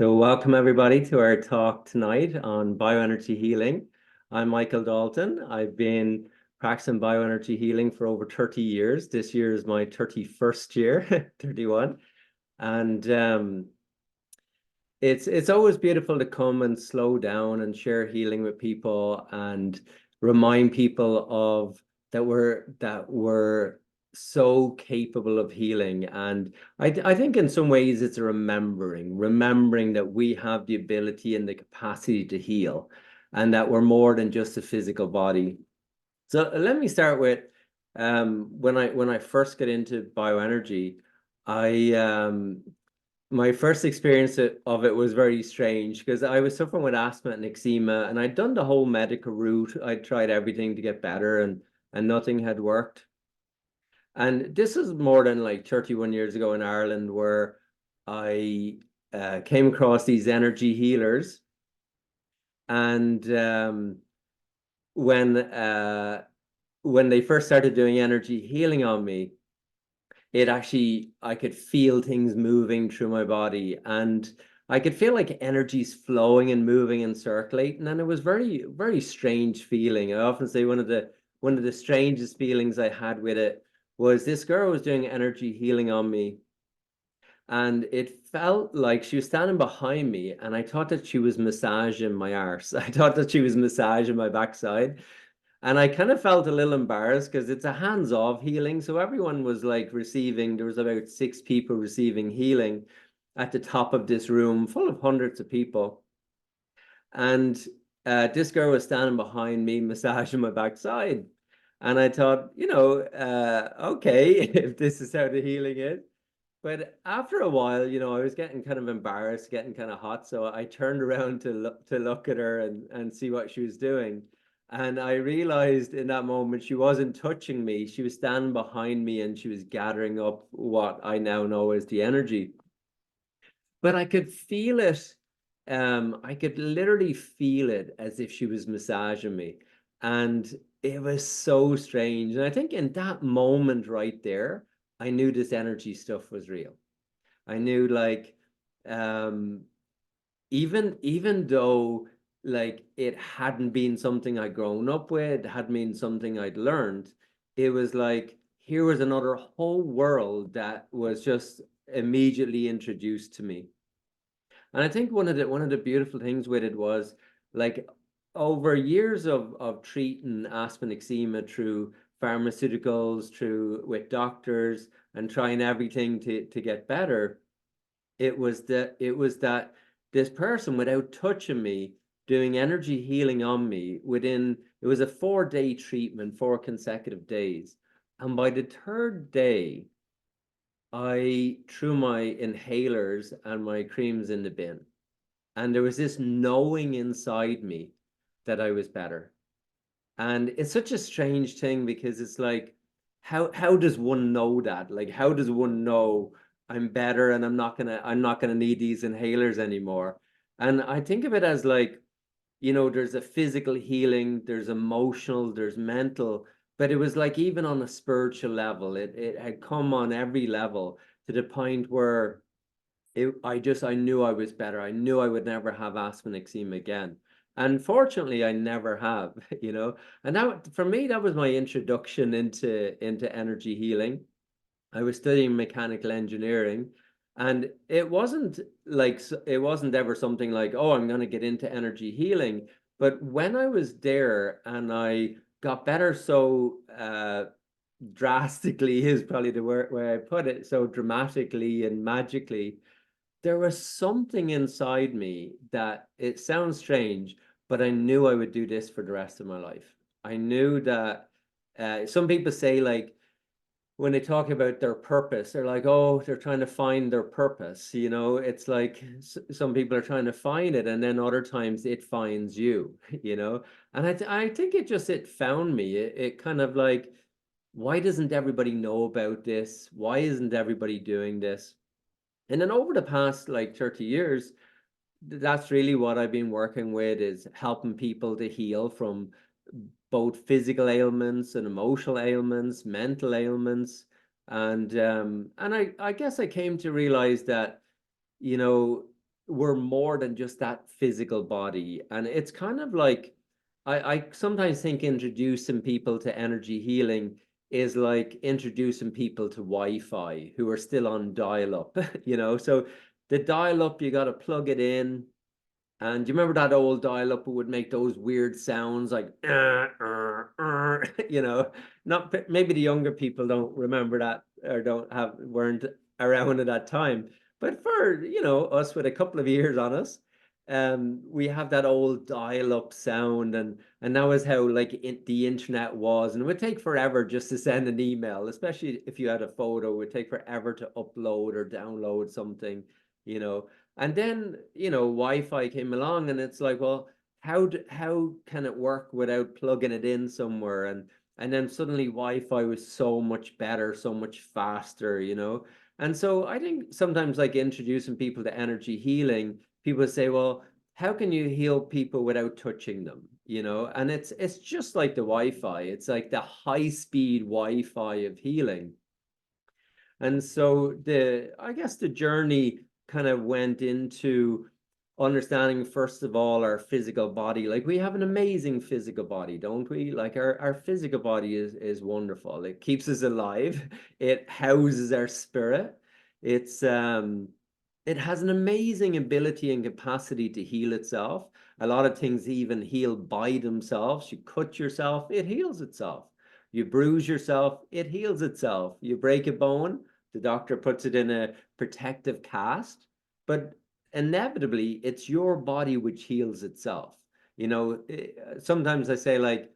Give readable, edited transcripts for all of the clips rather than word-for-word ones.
So welcome everybody to our talk tonight on bioenergy healing. I'm Michael Dalton. I've been practicing bioenergy healing for over 30 years. This year is my 31st year, 31. And it's always beautiful to come and slow down and share healing with people and remind people of that we're so capable of healing. And I think in some ways it's a remembering that we have the ability and the capacity to heal, and that we're more than just a physical body. So let me start with when I first got into bioenergy, I my first experience of it was very strange because I was suffering with asthma and eczema, and I'd done the whole medical route. I'd tried everything to get better, and nothing had worked. And this is more than like 31 years ago in Ireland, where I came across these energy healers. And when uh, when they first started doing energy healing on me, it actually, I could feel things moving through my body, and I could feel like energies flowing and moving and circulating. And it was very, very strange feeling. I often say one of the strangest feelings I had with it was this girl was doing energy healing on me, and it felt like she was standing behind me, and I thought that she was massaging my arse. I thought that she was massaging my backside. And I kind of felt a little embarrassed because it's a hands-off healing. So everyone was like receiving, there was about 6 people receiving healing at the top of this room full of hundreds of people. And this girl was standing behind me, massaging my backside. And I thought, okay, if this is how the healing is. But after a while, I was getting kind of embarrassed, getting kind of hot. So I turned around to look at her and see what she was doing. And I realized in that moment she wasn't touching me. She was standing behind me and she was gathering up what I now know as the energy. But I could feel it. I could literally feel it as if she was massaging me. And it was so strange. And I think in that moment right there, I knew this energy stuff was real. I knew, like, um, even though, like, it hadn't been something I'd grown up with, hadn't been something I'd learned, it was like here was another whole world that was just immediately introduced to me. And I think one of the beautiful things with it was, like, over years of treating asthma and eczema through pharmaceuticals, through with doctors, and trying everything to get better. It was that this person, without touching me, doing energy healing on me, it was a 4-day treatment, 4 consecutive days. And by the third day, I threw my inhalers and my creams in the bin. And there was this knowing inside me that I was better. And it's such a strange thing because it's like, how does one know that? Like, how does one know I'm better and I'm not gonna need these inhalers anymore? And I think of it as like, there's a physical healing, there's emotional, there's mental, but it was like even on a spiritual level, it had come on every level to the point where I knew I was better. I knew I would never have asthma and eczema again. And fortunately, I never have, you know. And that, for me, that was my introduction into energy healing. I was studying mechanical engineering, and it wasn't ever something like, oh, I'm going to get into energy healing. But when I was there and I got better so drastically is probably the way I put it, so dramatically and magically, there was something inside me that, it sounds strange, but I knew I would do this for the rest of my life. I knew that some people say, like, when they talk about their purpose, they're like, oh, they're trying to find their purpose. It's like some people are trying to find it, and then other times it finds you, you know? And I think it found me. It kind of like, why doesn't everybody know about this? Why isn't everybody doing this? And then over the past like 30 years, that's really what I've been working with, is helping people to heal from both physical ailments and emotional ailments, mental ailments. And I guess I came to realize that, you know, we're more than just that physical body. And it's kind of like, I sometimes think introducing people to energy healing is like introducing people to Wi-Fi who are still on dial-up, you know? So the dial-up, you got to plug it in. And do you remember that old dial-up would make those weird sounds like, you know, not maybe the younger people don't remember that or weren't around at that time. But for, you know, us with a couple of years on us, we have that old dial-up sound, and that was how like the internet was, and it would take forever just to send an email, especially if you had a photo. It would take forever to upload or download something, you know. And then, you know, Wi-Fi came along and it's like, well, how can it work without plugging it in somewhere? And then suddenly Wi-Fi was so much better, so much faster, you know? And so I think sometimes like introducing people to energy healing, people say, well, how can you heal people without touching them? You know, and it's just like the Wi-Fi. It's like the high-speed Wi-Fi of healing. And so I guess the journey kind of went into understanding, first of all, our physical body. Like we have an amazing physical body, don't we? Like our physical body is wonderful. It keeps us alive. It houses our spirit. It's it has an amazing ability and capacity to heal itself. A lot of things even heal by themselves. You cut yourself, it heals itself. You bruise yourself, it heals itself. You break a bone, the doctor puts it in a protective cast, but inevitably it's your body which heals itself. You know, sometimes I say like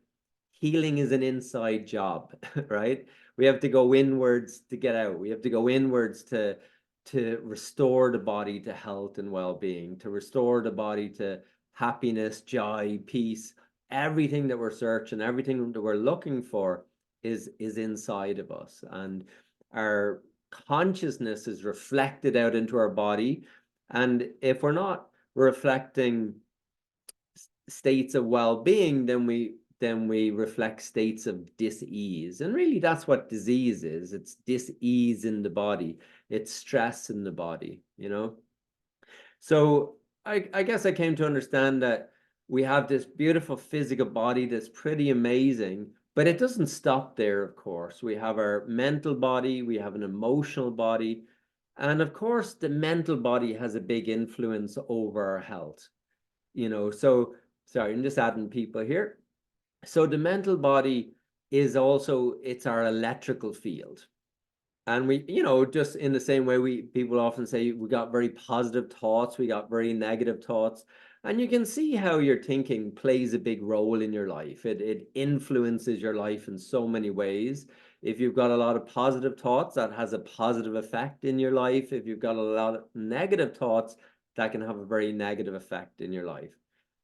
healing is an inside job, right? We have to go inwards to get out. We have to go inwards to restore the body to health and well-being, to restore the body to happiness, joy, peace. Everything that we're searching, everything that we're looking for is inside of us. And our consciousness is reflected out into our body. And if we're not reflecting states of well-being, then we reflect states of dis-ease. And really that's what disease is. It's dis-ease in the body. It's stress in the body, you know? So I guess I came to understand that we have this beautiful physical body that's pretty amazing, but it doesn't stop there, of course. We have our mental body, we have an emotional body, and of course, the mental body has a big influence over our health. You know, so sorry, I'm just adding people here. So the mental body is also, it's our electrical field. And we, you know, just in the same way people often say we got very positive thoughts, we got very negative thoughts. And you can see how your thinking plays a big role in your life. It influences your life in so many ways. If you've got a lot of positive thoughts, that has a positive effect in your life. If you've got a lot of negative thoughts, that can have a very negative effect in your life.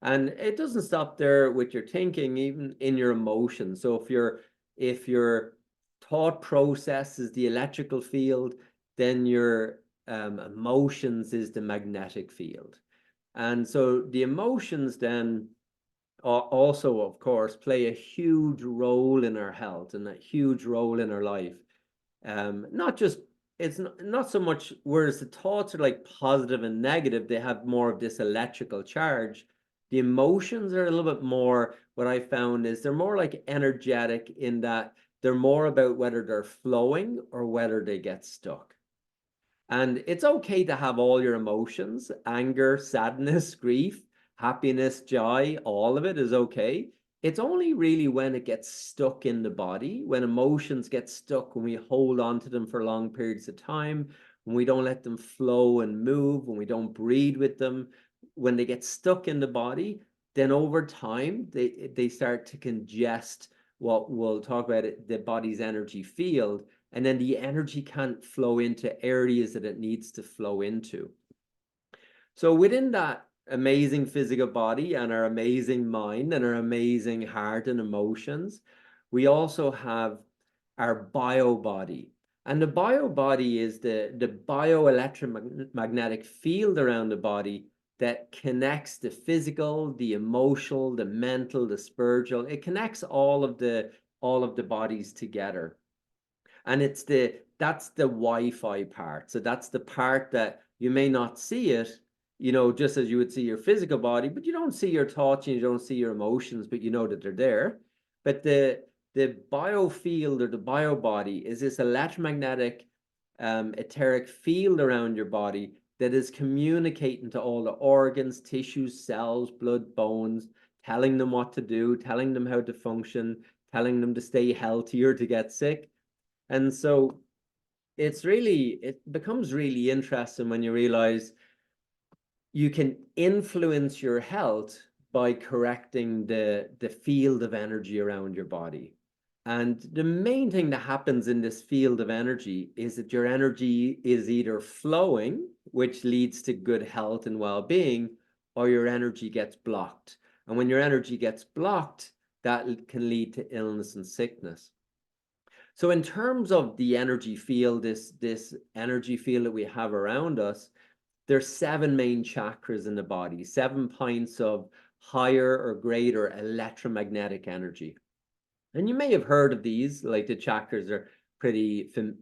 And it doesn't stop there with your thinking, even in your emotions. So if your thought process is the electrical field, then your emotions is the magnetic field. And so the emotions then also, of course, play a huge role in our health and a huge role in our life. Not just, it's not so much, whereas the thoughts are like positive and negative, they have more of this electrical charge. The emotions are a little bit more, what I found is they're more like energetic in that they're more about whether they're flowing or whether they get stuck. And it's okay to have all your emotions, anger, sadness, grief, happiness, joy, all of it is okay. It's only really when it gets stuck in the body, when emotions get stuck, when we hold on to them for long periods of time, when we don't let them flow and move, when we don't breathe with them, when they get stuck in the body, then over time they start to congest what we'll talk about it, the body's energy field, and then the energy can't flow into areas that it needs to flow into. So within that amazing physical body and our amazing mind and our amazing heart and emotions, we also have our bio body. And the bio body is the bioelectromagnetic field around the body that connects the physical, the emotional, the mental, the spiritual. It connects all of the bodies together. And that's the Wi-Fi part. So that's the part that you may not see it, you know, just as you would see your physical body, but you don't see your thoughts and you don't see your emotions, but you know that they're there. But the biofield or the bio body is this electromagnetic etheric field around your body that is communicating to all the organs, tissues, cells, blood, bones, telling them what to do, telling them how to function, telling them to stay healthy or to get sick. And so it becomes really interesting when you realize you can influence your health by correcting the field of energy around your body. And the main thing that happens in this field of energy is that your energy is either flowing, which leads to good health and well-being, or your energy gets blocked. And when your energy gets blocked, that can lead to illness and sickness. So in terms of the energy field, this energy field that we have around us, there's 7 main chakras in the body, 7 points of higher or greater electromagnetic energy. And you may have heard of these, like the chakras are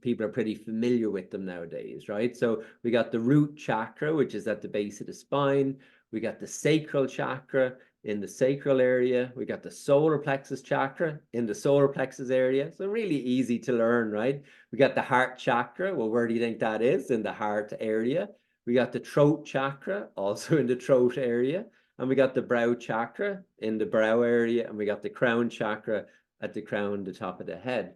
people are pretty familiar with them nowadays, right? So we got the root chakra, which is at the base of the spine. We got the sacral chakra in the sacral area. We got the solar plexus chakra in the solar plexus area. So really easy to learn, right? We got the heart chakra. Well, where do you think that is? In the heart area. We got the throat chakra, also in the throat area. And we got the brow chakra in the brow area. And we got the crown chakra at the crown, the top of the head.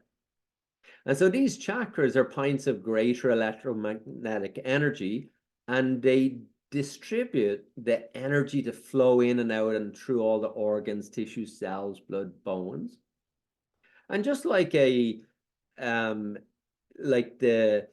And so these chakras are points of greater electromagnetic energy, and they distribute the energy to flow in and out and through all the organs, tissues, cells, blood, bones. And just like like the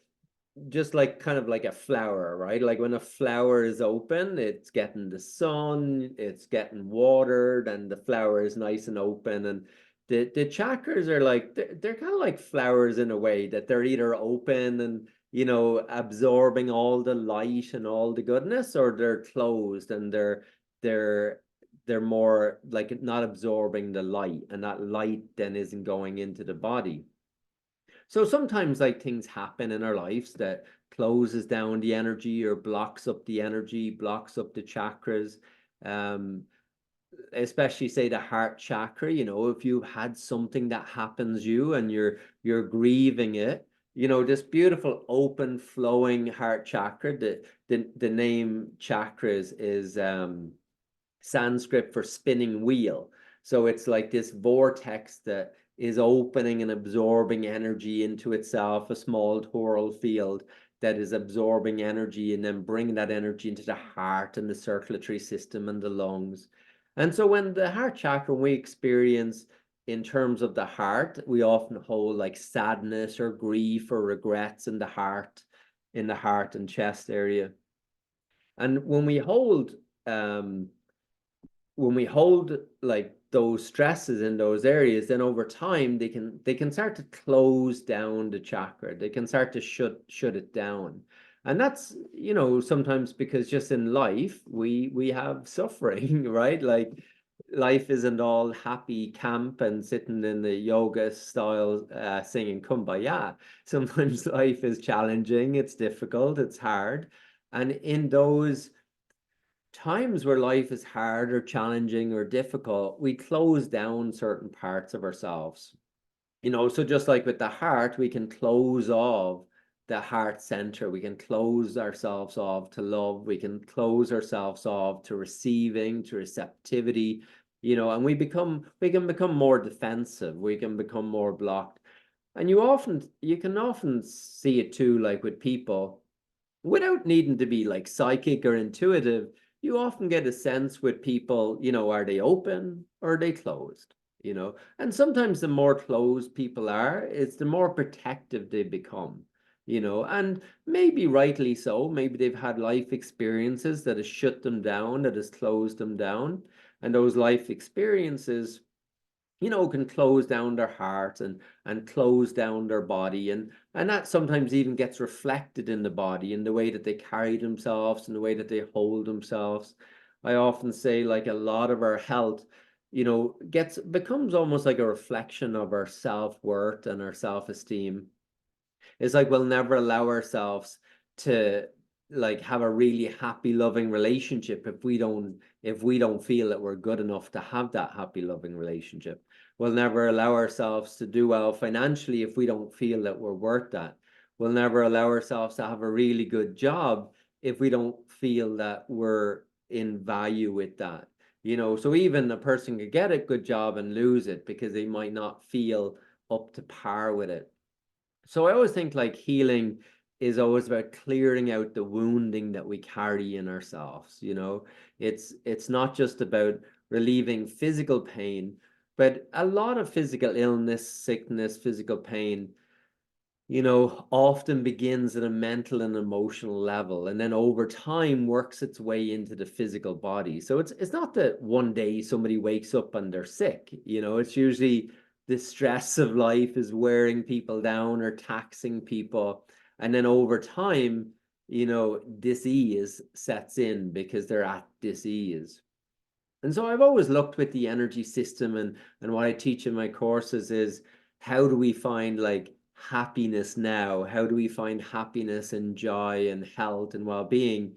just like kind of like a flower, right? Like when a flower is open, it's getting the sun, it's getting watered, and the flower is nice and open. And the chakras are like they're kind of like flowers in a way, that they're either open and, you know, absorbing all the light and all the goodness, or they're closed and they're they're more like not absorbing the light, and that light then isn't going into the body. So sometimes like things happen in our lives that closes down the energy or blocks up the energy, blocks up the chakras. Um, Especially say the heart chakra, you know, if you've had something that happens you and you're grieving it, you know, this beautiful open flowing heart chakra, the name chakras is Sanskrit for spinning wheel. So it's like this vortex that is opening and absorbing energy into itself, a small toral field that is absorbing energy and then bringing that energy into the heart and the circulatory system and the lungs. And so when the heart chakra, we experience in terms of the heart, we often hold like sadness or grief or regrets in the heart and chest area. And when we hold like those stresses in those areas, then over time they can start to close down the chakra. They can start to shut it down. And that's, you know, sometimes because just in life we have suffering, right? Like life isn't all happy camp and sitting in the yoga style singing Kumbaya. Sometimes life is challenging, it's difficult, it's hard. And in those times where life is hard or challenging or difficult, we close down certain parts of ourselves. You know, so just like with the heart, we can close off the heart center. We can close ourselves off to love. We can close ourselves off to receiving, to receptivity, you know, and we can become more defensive. We can become more blocked. And you can often see it too, like with people, without needing to be like psychic or intuitive. You often get a sense with people, you know, are they open or are they closed? You know, and sometimes the more closed people are, it's the more protective they become, you know, and maybe rightly so. Maybe they've had life experiences that has shut them down, that has closed them down. And those life experiences, you know, can close down their heart and close down their body, and that sometimes even gets reflected in the body, in the way that they carry themselves, in the way that they hold themselves. I often say like a lot of our health, you know, becomes almost like a reflection of our self-worth and our self-esteem. It's like we'll never allow ourselves to like have a really happy, loving relationship if we don't feel that we're good enough to have that happy, loving relationship. We'll never allow ourselves to do well financially if we don't feel that we're worth that. We'll never allow ourselves to have a really good job if we don't feel that we're in value with that. So even a person could get a good job and lose it because they might not feel up to par with it. So I always think like healing is always about clearing out the wounding that we carry in ourselves. It's not just about relieving physical pain, but a lot of physical illness, sickness, physical pain, often begins at a mental and emotional level, and then over time works its way into the physical body. So it's not that one day somebody wakes up and they're sick. It's usually the stress of life is wearing people down or taxing people, and then over time, dis-ease sets in because they're at dis-ease. And so I've always looked with the energy system, and what I teach in my courses is, how do we find like happiness now? How do we find happiness and joy and health and well-being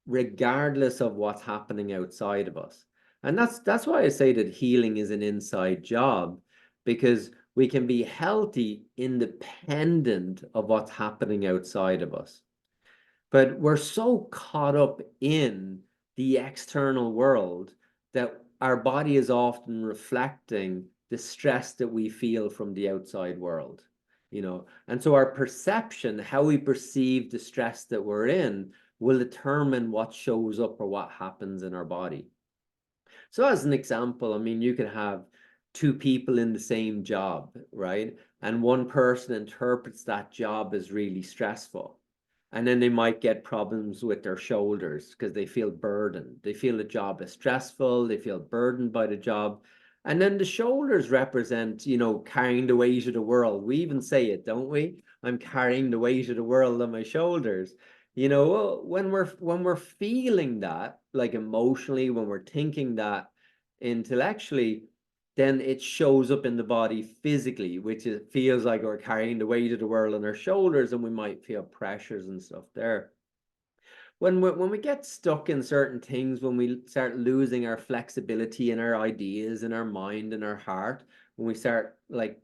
regardless of what's happening outside of us? And that's why I say that healing is an inside job, because we can be healthy independent of what's happening outside of us. But we're so caught up in the external world that our body is often reflecting the stress that we feel from the outside world. And so our perception, how we perceive the stress that we're in, will determine what shows up or what happens in our body. So as an example, I mean, you could have two people in the same job, right? And one person interprets that job as really stressful. And then they might get problems with their shoulders because they feel burdened. They feel the job is stressful. They feel burdened by the job. And then the shoulders represent, carrying the weight of the world. We even say it, don't we? I'm carrying the weight of the world on my shoulders. When we're feeling that, like emotionally, when we're thinking that intellectually, then it shows up in the body physically, which feels like we're carrying the weight of the world on our shoulders, and we might feel pressures and stuff there. When we get stuck in certain things, when we start losing our flexibility in our ideas, in our mind, and our heart, when we start like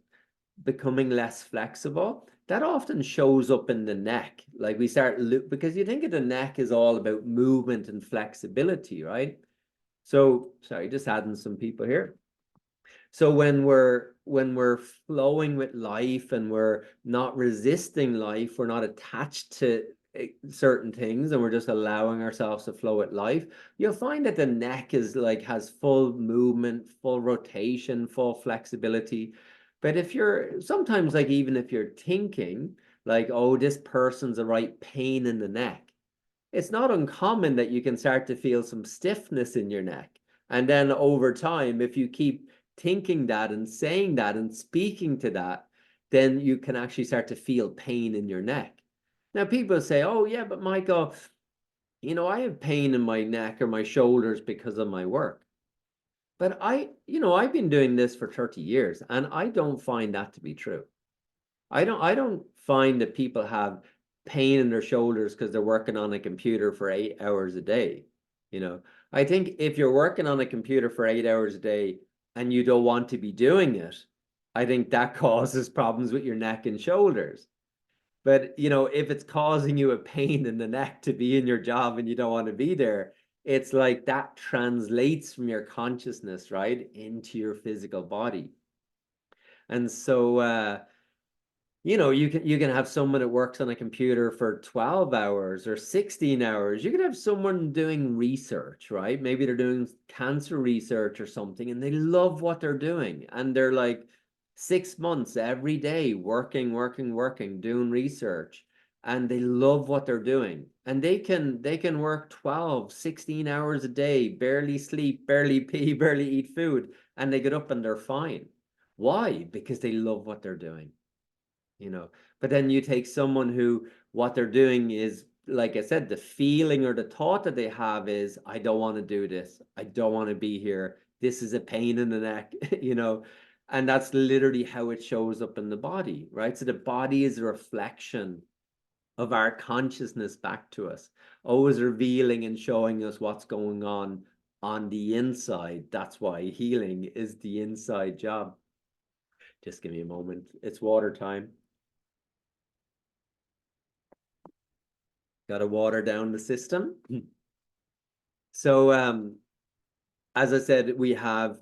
becoming less flexible, that often shows up in the neck. Like we start because you think of the neck is all about movement and flexibility, right? So sorry, just adding some people here. So when we're flowing with life and we're not resisting life, we're not attached to certain things, and we're just allowing ourselves to flow with life, you'll find that the neck is like has full movement, full rotation, full flexibility. But if you're sometimes like even if you're thinking like, oh, this person's a right pain in the neck, it's not uncommon that you can start to feel some stiffness in your neck. And then over time, if you keep thinking that and saying that and speaking to that, then you can actually start to feel pain in your neck. Now, people say, oh, yeah, but Michael, I have pain in my neck or my shoulders because of my work. But I've been doing this for 30 years, and I don't find that to be true. I don't find that people have pain in their shoulders because they're working on a computer for 8 hours a day. I think if you're working on a computer for 8 hours a day and you don't want to be doing it, I think that causes problems with your neck and shoulders. But if it's causing you a pain in the neck to be in your job and you don't want to be there, it's like that translates from your consciousness, right, into your physical body. And so you can have someone that works on a computer for 12 hours or 16 hours. You could have someone doing research, right? Maybe they're doing cancer research or something, and they love what they're doing. And they're like 6 months every day working, doing research. And they love what they're doing. And they can work 12, 16 hours a day, barely sleep, barely pee, barely eat food, and they get up and they're fine. Why? Because they love what they're doing you know but then you take someone who what they're doing is, like I said, the feeling or the thought that they have is, I don't want to do this, I don't want to be here, this is a pain in the neck. And that's literally how it shows up in the body, right? So the body is a reflection of our consciousness back to us, always revealing and showing us what's going on the inside. That's why healing is the inside job. Just give me a moment. It's water time. Got to water down the system. So, as I said, we have,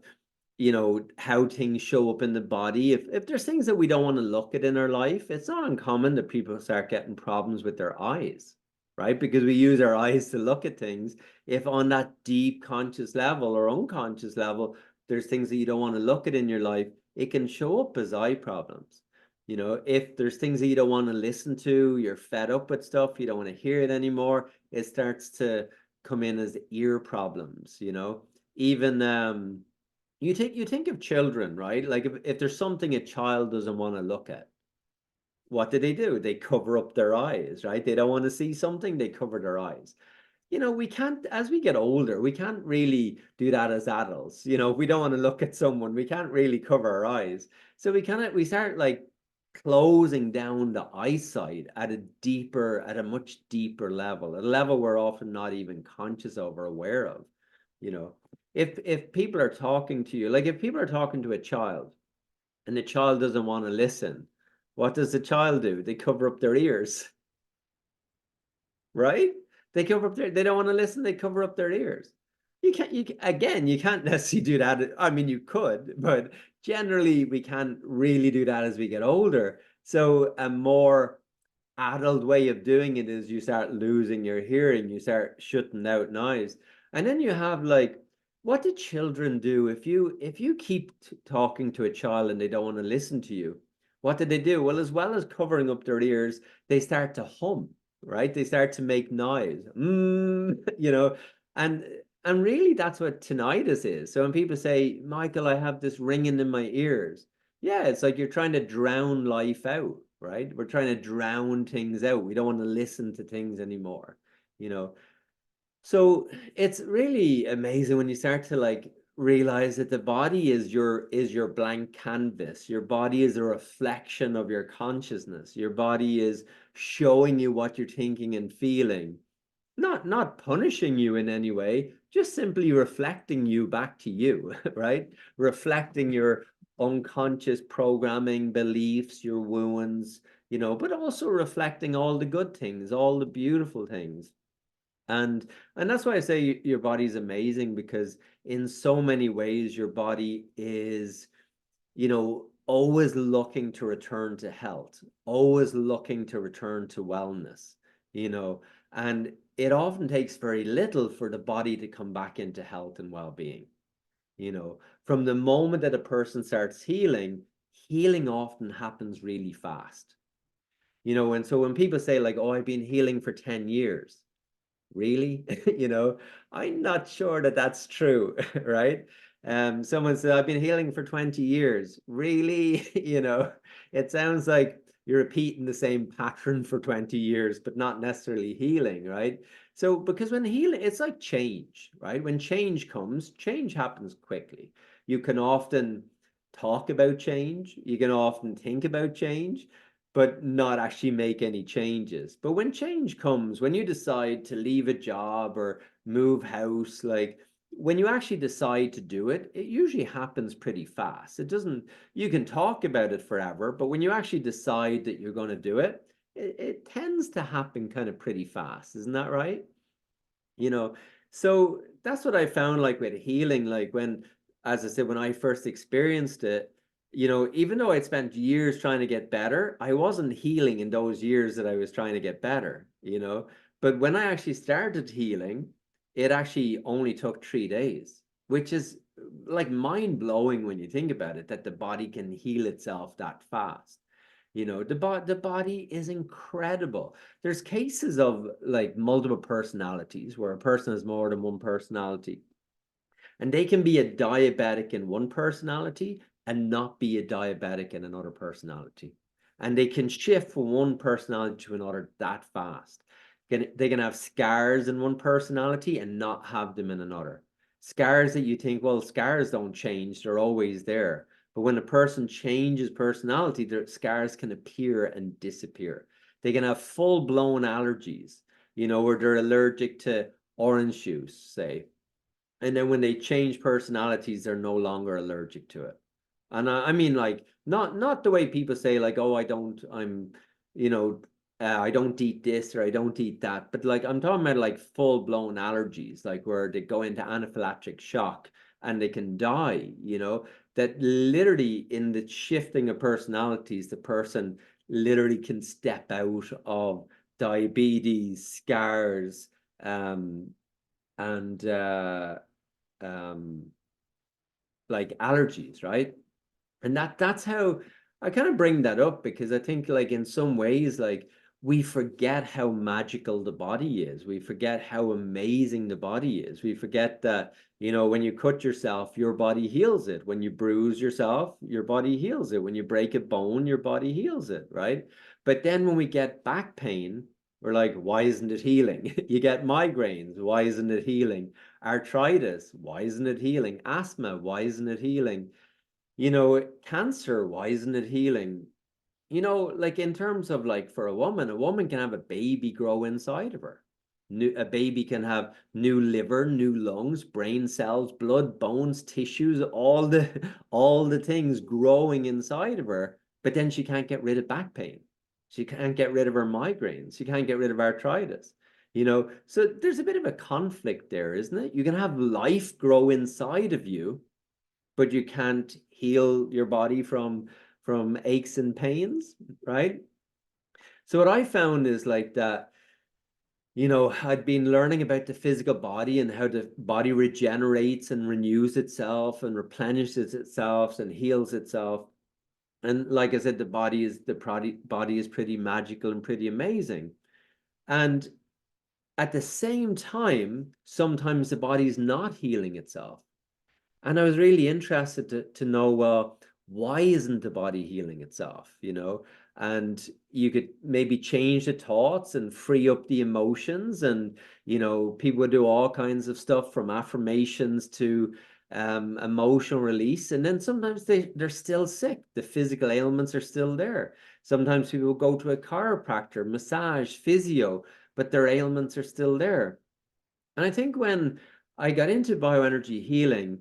how things show up in the body. If there's things that we don't want to look at in our life, it's not uncommon that people start getting problems with their eyes, right? Because we use our eyes to look at things. If on that deep conscious level or unconscious level, there's things that you don't want to look at in your life, it can show up as eye problems. If there's things that you don't want to listen to, you're fed up with stuff, you don't want to hear it anymore, it starts to come in as ear problems. Even you think of children, right? Like if there's something a child doesn't want to look at, what do? They cover up their eyes, right? They don't want to see something, they cover their eyes. We can't, as we get older, we can't really do that as adults. If we don't want to look at someone, we can't really cover our eyes. So we start like closing down the eyesight at a much deeper level, at a level we're often not even conscious of or aware of. You know, if people are talking to you, like if people are talking to a child and the child doesn't want to listen, what does the child do? They cover up their ears, right? They don't want to listen, they cover up their ears. You can't necessarily do that. I mean, you could, but generally we can't really do that as we get older. So a more adult way of doing it is you start losing your hearing, you start shutting out noise. And then you have like, what do children do if you keep talking to a child and they don't want to listen to you? What do they do? Well, as well as covering up their ears, they start to hum, right? They start to make noise. And and really that's what tinnitus is. So when people say, Michael, I have this ringing in my ears. Yeah, it's like you're trying to drown life out, right? We're trying to drown things out. We don't want to listen to things anymore, you know. So it's really amazing when you start to like realize that the body is your blank canvas. Your body is a reflection of your consciousness. Your body is showing you what you're thinking and feeling, not punishing you in any way, just simply reflecting you back to you, right? Reflecting your unconscious programming, beliefs, your wounds, but also reflecting all the good things, all the beautiful things. And that's why I say your body's amazing, because in so many ways your body is, always looking to return to health, always looking to return to wellness, you know, and it often takes very little for the body to come back into health and well-being. From the moment that a person starts healing, healing often happens really fast. And so when people say like, oh, I've been healing for 10 years, really? I'm not sure that that's true, right? Someone said, I've been healing for 20 years. Really? It sounds like you're repeating the same pattern for 20 years, but not necessarily healing, right? So, because when healing, it's like change, right? When change comes, change happens quickly. You can often talk about change, you can often think about change, but not actually make any changes. But when change comes, when you decide to leave a job or move house, like when you actually decide to do it, it usually happens pretty fast. It doesn't, you can talk about it forever, but when you actually decide that you're going to do it, it tends to happen kind of pretty fast. Isn't that right? you know so that's what I found, like with healing, like when, as I said, when I first experienced it, even though I'd spent years trying to get better, I wasn't healing in those years that I was trying to get better. But when I actually started healing, it actually only took 3 days, which is like mind-blowing when you think about it, that the body can heal itself that fast. The body is incredible. There's cases of like multiple personalities where a person has more than one personality, and they can be a diabetic in one personality and not be a diabetic in another personality. And they can shift from one personality to another that fast. They can have scars in one personality and not have them in another. Scars that you think, well, scars don't change, they're always there. But when a person changes personality, their scars can appear and disappear. They can have full-blown allergies, where they're allergic to orange juice, say. And then when they change personalities, they're no longer allergic to it. And I mean, like, not the way people say, like, oh, you know, I don't eat this or I don't eat that. But like, I'm talking about like full-blown allergies, like where they go into anaphylactic shock and they can die, that literally in the shifting of personalities, the person literally can step out of diabetes, scars, and um, like allergies, right? And that's how I kind of bring that up, because I think like in some ways, like we forget how magical the body is. We forget how amazing the body is. We forget that, when you cut yourself, your body heals it. When you bruise yourself, your body heals it. When you break a bone, your body heals it, right? But then when we get back pain, we're like, why isn't it healing? You get migraines, why isn't it healing? Arthritis, why isn't it healing? Asthma, why isn't it healing? Cancer, why isn't it healing? Like in terms of like for a woman can have a baby grow inside of her. A baby can have new liver, new lungs, brain cells, blood, bones, tissues, all the things growing inside of her, but then she can't get rid of back pain. She can't get rid of her migraines. She can't get rid of arthritis. So there's a bit of a conflict there, isn't it? You can have life grow inside of you, but you can't heal your body from aches and pains, right? So what I found is like that, I'd been learning about the physical body and how the body regenerates and renews itself and replenishes itself and heals itself. And like I said, the body is pretty magical and pretty amazing. And at the same time, sometimes the body is not healing itself. And I was really interested to know, well, why isn't the body healing itself, And you could maybe change the thoughts and free up the emotions. And, people do all kinds of stuff from affirmations to emotional release. And then sometimes they're still sick. The physical ailments are still there. Sometimes people go to a chiropractor, massage, physio, but their ailments are still there. And I think when I got into bioenergy healing,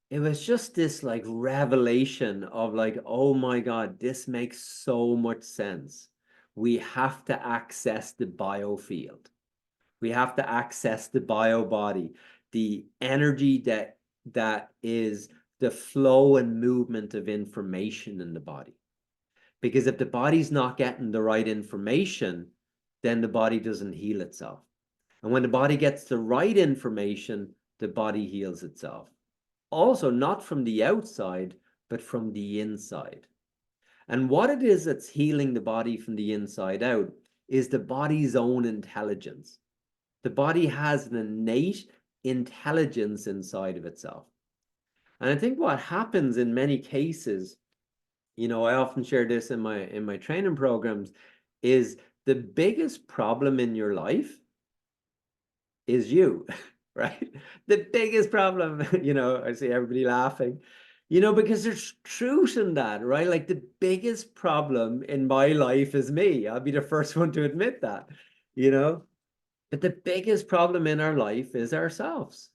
it was just this like revelation of like, oh my God, this makes so much sense. We have to access the biofield. We have to access the bio body, the energy that is the flow and movement of information in the body. Because if the body's not getting the right information, then the body doesn't heal itself. And when the body gets the right information, the body heals itself. Also, not from the outside, but from the inside. And what it is that's healing the body from the inside out is the body's own intelligence. The body has an innate intelligence inside of itself. And I think what happens in many cases, I often share this in my training programs, is the biggest problem in your life is you, right? The biggest problem, I see everybody laughing, because there's truth in that, right? Like the biggest problem in my life is me. I'll be the first one to admit that, you know? But the biggest problem in our life is ourselves,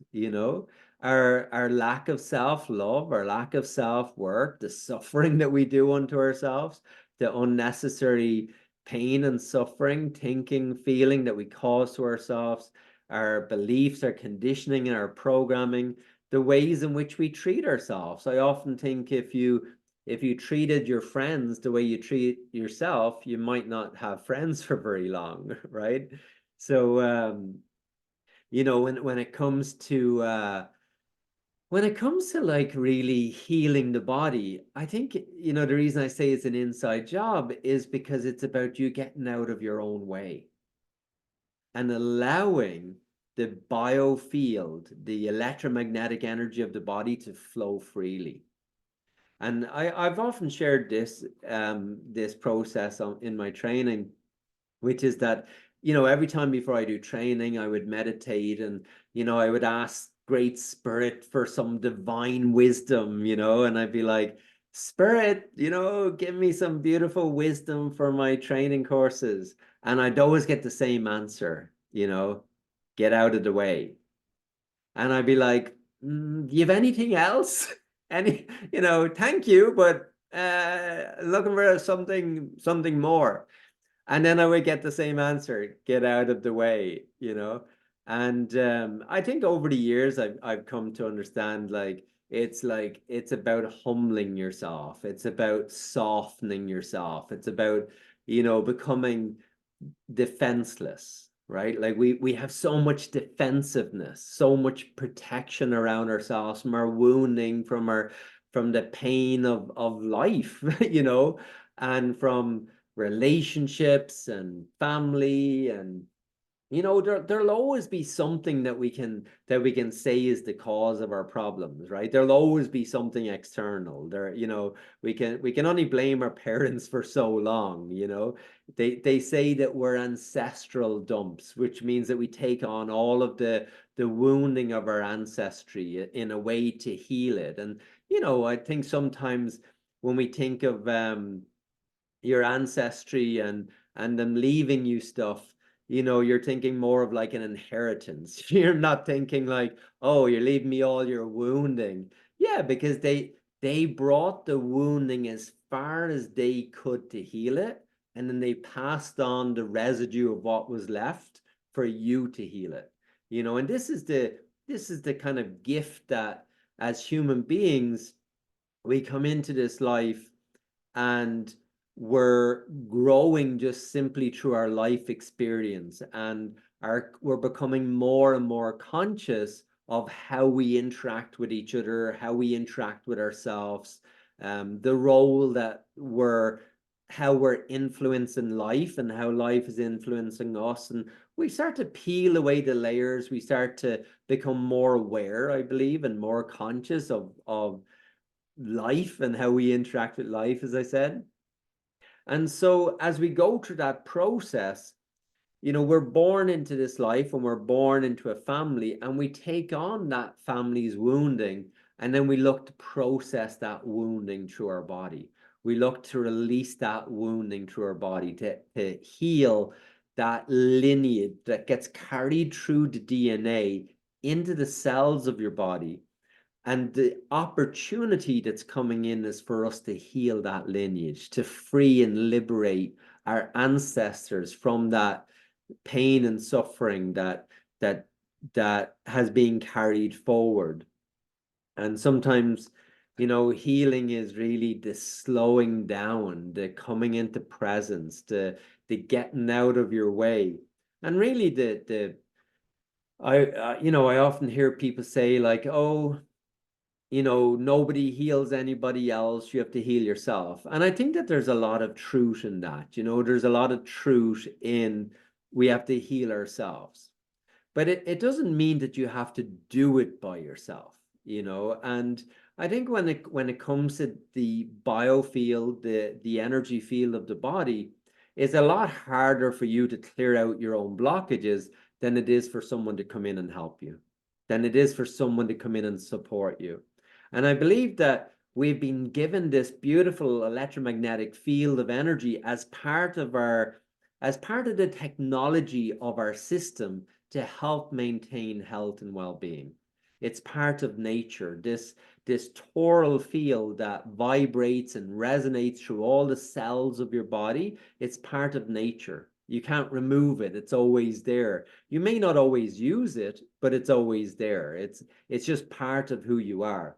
our lack of self-love, our lack of self-worth, the suffering that we do unto ourselves, the unnecessary pain and suffering, thinking, feeling that we cause to ourselves, our beliefs, our conditioning, and our programming, the ways in which we treat ourselves. I often think if you treated your friends the way you treat yourself, you might not have friends for very long, right? So when it comes to like really healing the body, I think, the reason I say it's an inside job is because it's about you getting out of your own way and allowing the biofield, the electromagnetic energy of the body to flow freely. And I've often shared this process in my training, which is that, every time before I do training, I would meditate and, I would ask Great Spirit for some divine wisdom, and I'd be like, Spirit, give me some beautiful wisdom for my training courses. And I'd always get the same answer, get out of the way. And I'd be like, do you have anything else? Any, thank you, but looking for something more. And then I would get the same answer, get out of the way. And I think over the years I've come to understand it's about humbling yourself. It's about softening yourself. It's about, becoming defenseless, right? Like we have so much defensiveness, so much protection around ourselves from our wounding, from the pain of life, and from relationships and family. And there'll always be something that we can say is the cause of our problems, right? There'll always be something external. We can only blame our parents for so long. They say that we're ancestral dumps, which means that we take on all of the wounding of our ancestry in a way to heal it. And I think sometimes when we think of your ancestry and them leaving you stuff, you're thinking more of like an inheritance. You're not thinking like, oh, you're leaving me all your wounding. Yeah, because they brought the wounding as far as they could to heal it, and then they passed on the residue of what was left for you to heal it. And this is the kind of gift that as human beings we come into this life, and we're growing just simply through our life experience, and we're becoming more and more conscious of how we interact with each other, how we interact with ourselves, the role that how we're influencing life and how life is influencing us. And we start to peel away the layers. We start to become more aware, I believe, and more conscious of life and how we interact with life, as I said. And so as we go through that process, we're born into this life and we're born into a family, and we take on that family's wounding, and then we look to process that wounding through our body. We look to release that wounding through our body to heal that lineage that gets carried through the DNA into the cells of your body. And the opportunity that's coming in is for us to heal that lineage, to free and liberate our ancestors from that pain and suffering that has been carried forward. And sometimes, healing is really the slowing down, the coming into presence, the getting out of your way. And really I often hear people say like, oh, nobody heals anybody else. You have to heal yourself. And I think that there's a lot of truth in that. There's a lot of truth in we have to heal ourselves. But it doesn't mean that you have to do it by yourself. And I think when it comes to the biofield, the energy field of the body, it's a lot harder for you to clear out your own blockages than it is for someone to come in and help you, than it is for someone to come in and support you. And I believe that we've been given this beautiful electromagnetic field of energy as part of the technology of our system to help maintain health and well-being. It's part of nature, this toroidal field that vibrates and resonates through all the cells of your body. It's part of nature. You can't remove it. It's always there. You may not always use it, but it's always there. It's just part of who you are.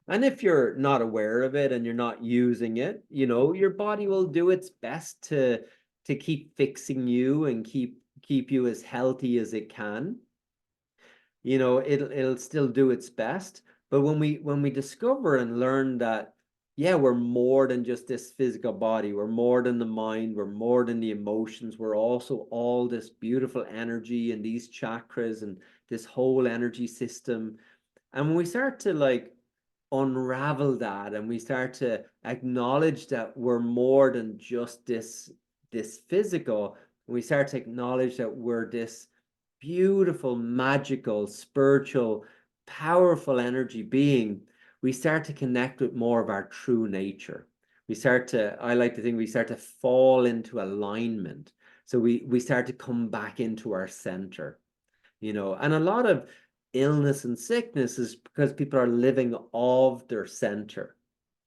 And if you're not aware of it and you're not using it, your body will do its best to keep fixing you and keep you as healthy as it can. It'll still do its best. But when we discover and learn that, yeah, we're more than just this physical body, we're more than the mind, we're more than the emotions, we're also all this beautiful energy and these chakras and this whole energy system. And when we start to unravel that, and we start to acknowledge that we're more than just this physical, and we start to acknowledge that we're this beautiful, magical, spiritual, powerful energy being, we start to connect with more of our true nature. I like to think we start to fall into alignment. So we start to come back into our center, and a lot of illness and sickness is because people are living off their center,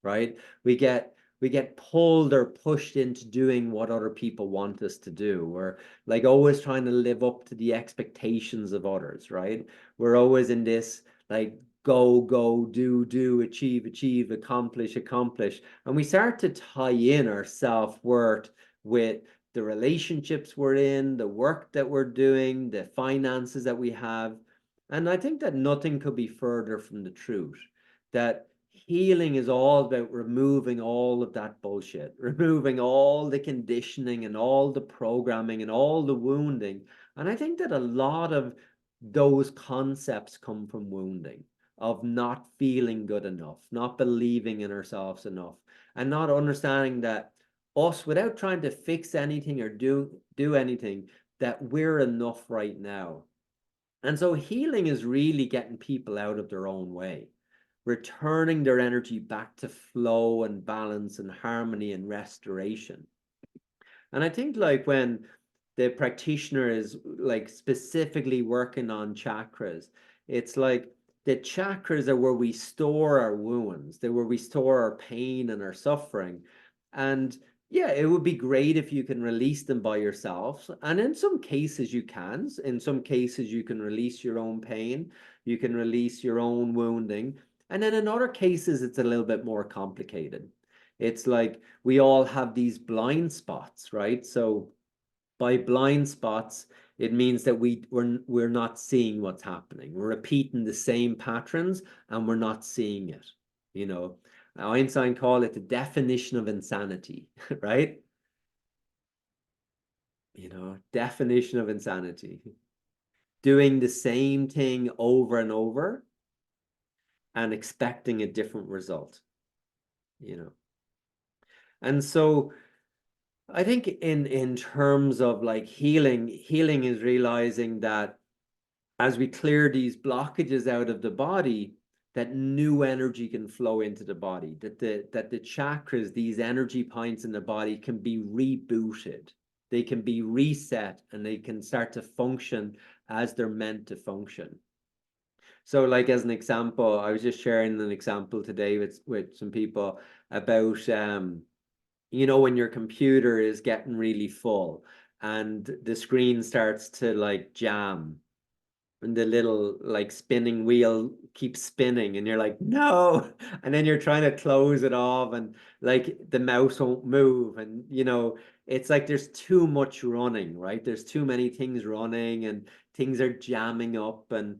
right? We get we get pulled or pushed into doing what other people want us to do. We're like always trying to live up to the expectations of others, right? We're always in this like go, go, do, achieve, achieve, accomplish, accomplish. And we start to tie in our self-worth with the relationships we're in, the work that we're doing, the finances that we have. And I think that nothing could be further from the truth. That healing is all about removing all of that bullshit, removing all the conditioning and all the programming and all the wounding. And I think that a lot of those concepts come from wounding, of not feeling good enough, not believing in ourselves enough, and not understanding that us, without trying to fix anything or do anything, that we're enough right now. And so healing is really getting people out of their own way, returning their energy back to flow and balance and harmony and restoration. And I think like when the practitioner is like specifically working on chakras, it's like the chakras are where we store our wounds, they're where we store our pain and our suffering. And yeah, it would be great if you can release them by yourself. And in some cases you can. In some cases you can release your own pain, you can release your own wounding. And then in other cases it's a little bit more complicated. It's like we all have these blind spots, right? So by blind spots, it means that we're not seeing what's happening. We're repeating the same patterns and we're not seeing it. You know, Einstein called it the definition of insanity, right? Definition of insanity. Doing the same thing over and over and expecting a different result, you know. And so I think in terms of like healing is realizing that as we clear these blockages out of the body, that new energy can flow into the body, that the chakras, these energy points in the body, can be rebooted, they can be reset, and they can start to function as they're meant to function. So like as an example, I was just sharing an example today with some people about when your computer is getting really full and the screen starts to like jam and the little like spinning wheel keeps spinning and you're like, no, and then you're trying to close it off and like the mouse won't move. And it's like there's too much running, right? There's too many things running and things are jamming up. And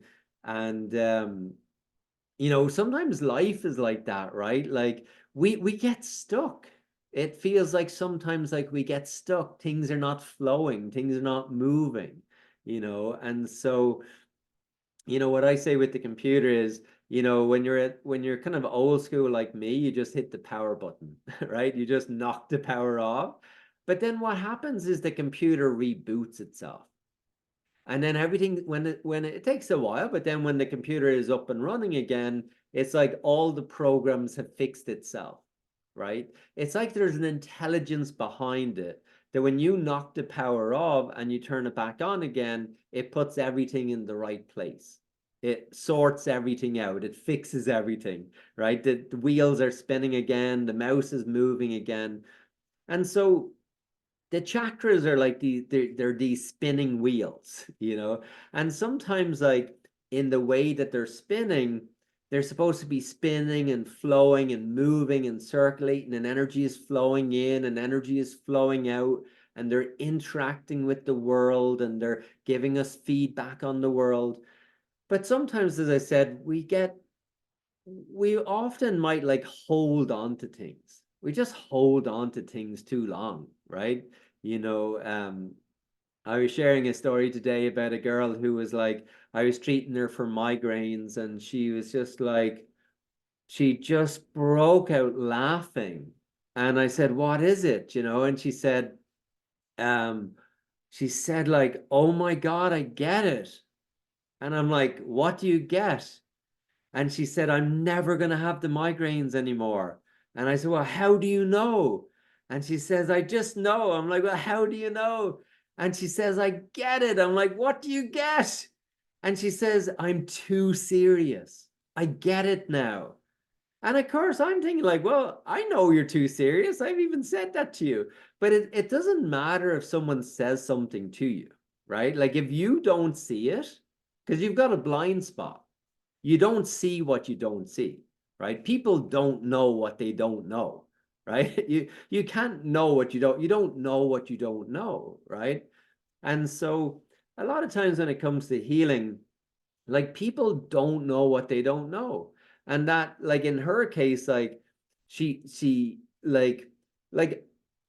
sometimes life is like that, right? Like we get stuck. It feels like sometimes like we get stuck. Things are not flowing, things are not moving, and so what I say with the computer is, when you're kind of old school like me, you just hit the power button, right? You just knock the power off. But then what happens is the computer reboots itself. And then everything, when it takes a while, but then when the computer is up and running again, it's like all the programs have fixed itself, right? It's like there's an intelligence behind it that when you knock the power off and you turn it back on again, it puts everything in the right place. It sorts everything out. It fixes everything, right? The wheels are spinning again. The mouse is moving again. And so the chakras are like they're these spinning wheels, and sometimes like in the way that they're spinning, they're supposed to be spinning and flowing and moving and circulating, and energy is flowing in and energy is flowing out, and they're interacting with the world and they're giving us feedback on the world. But sometimes, as I said, we often might like hold on to things. We just hold on to things too long, right? You know, um, I was sharing a story today about a girl who was like, I was treating her for migraines, and she was just like, she just broke out laughing. And I said, "What is it?" And um, she said like, "Oh my God, I get it." And I'm like, "What do you get?" And she said, I'm never going to have the migraines anymore. And I said, well, how do you know? And she says, I just know. I'm like, well, how do you know? And she says, I get it. I'm like, what do you get? And she says, I'm too serious. I get it now. And of course, I'm thinking like, well, I know you're too serious. I've even said that to you. But it doesn't matter if someone says something to you, right? Like if you don't see it, because you've got a blind spot, you don't see what you don't see, right? People don't know what they don't know, right? You can't know what you don't know what you don't know, right? And so a lot of times when it comes to healing, like people don't know what they don't know. And that, like in her case, like she like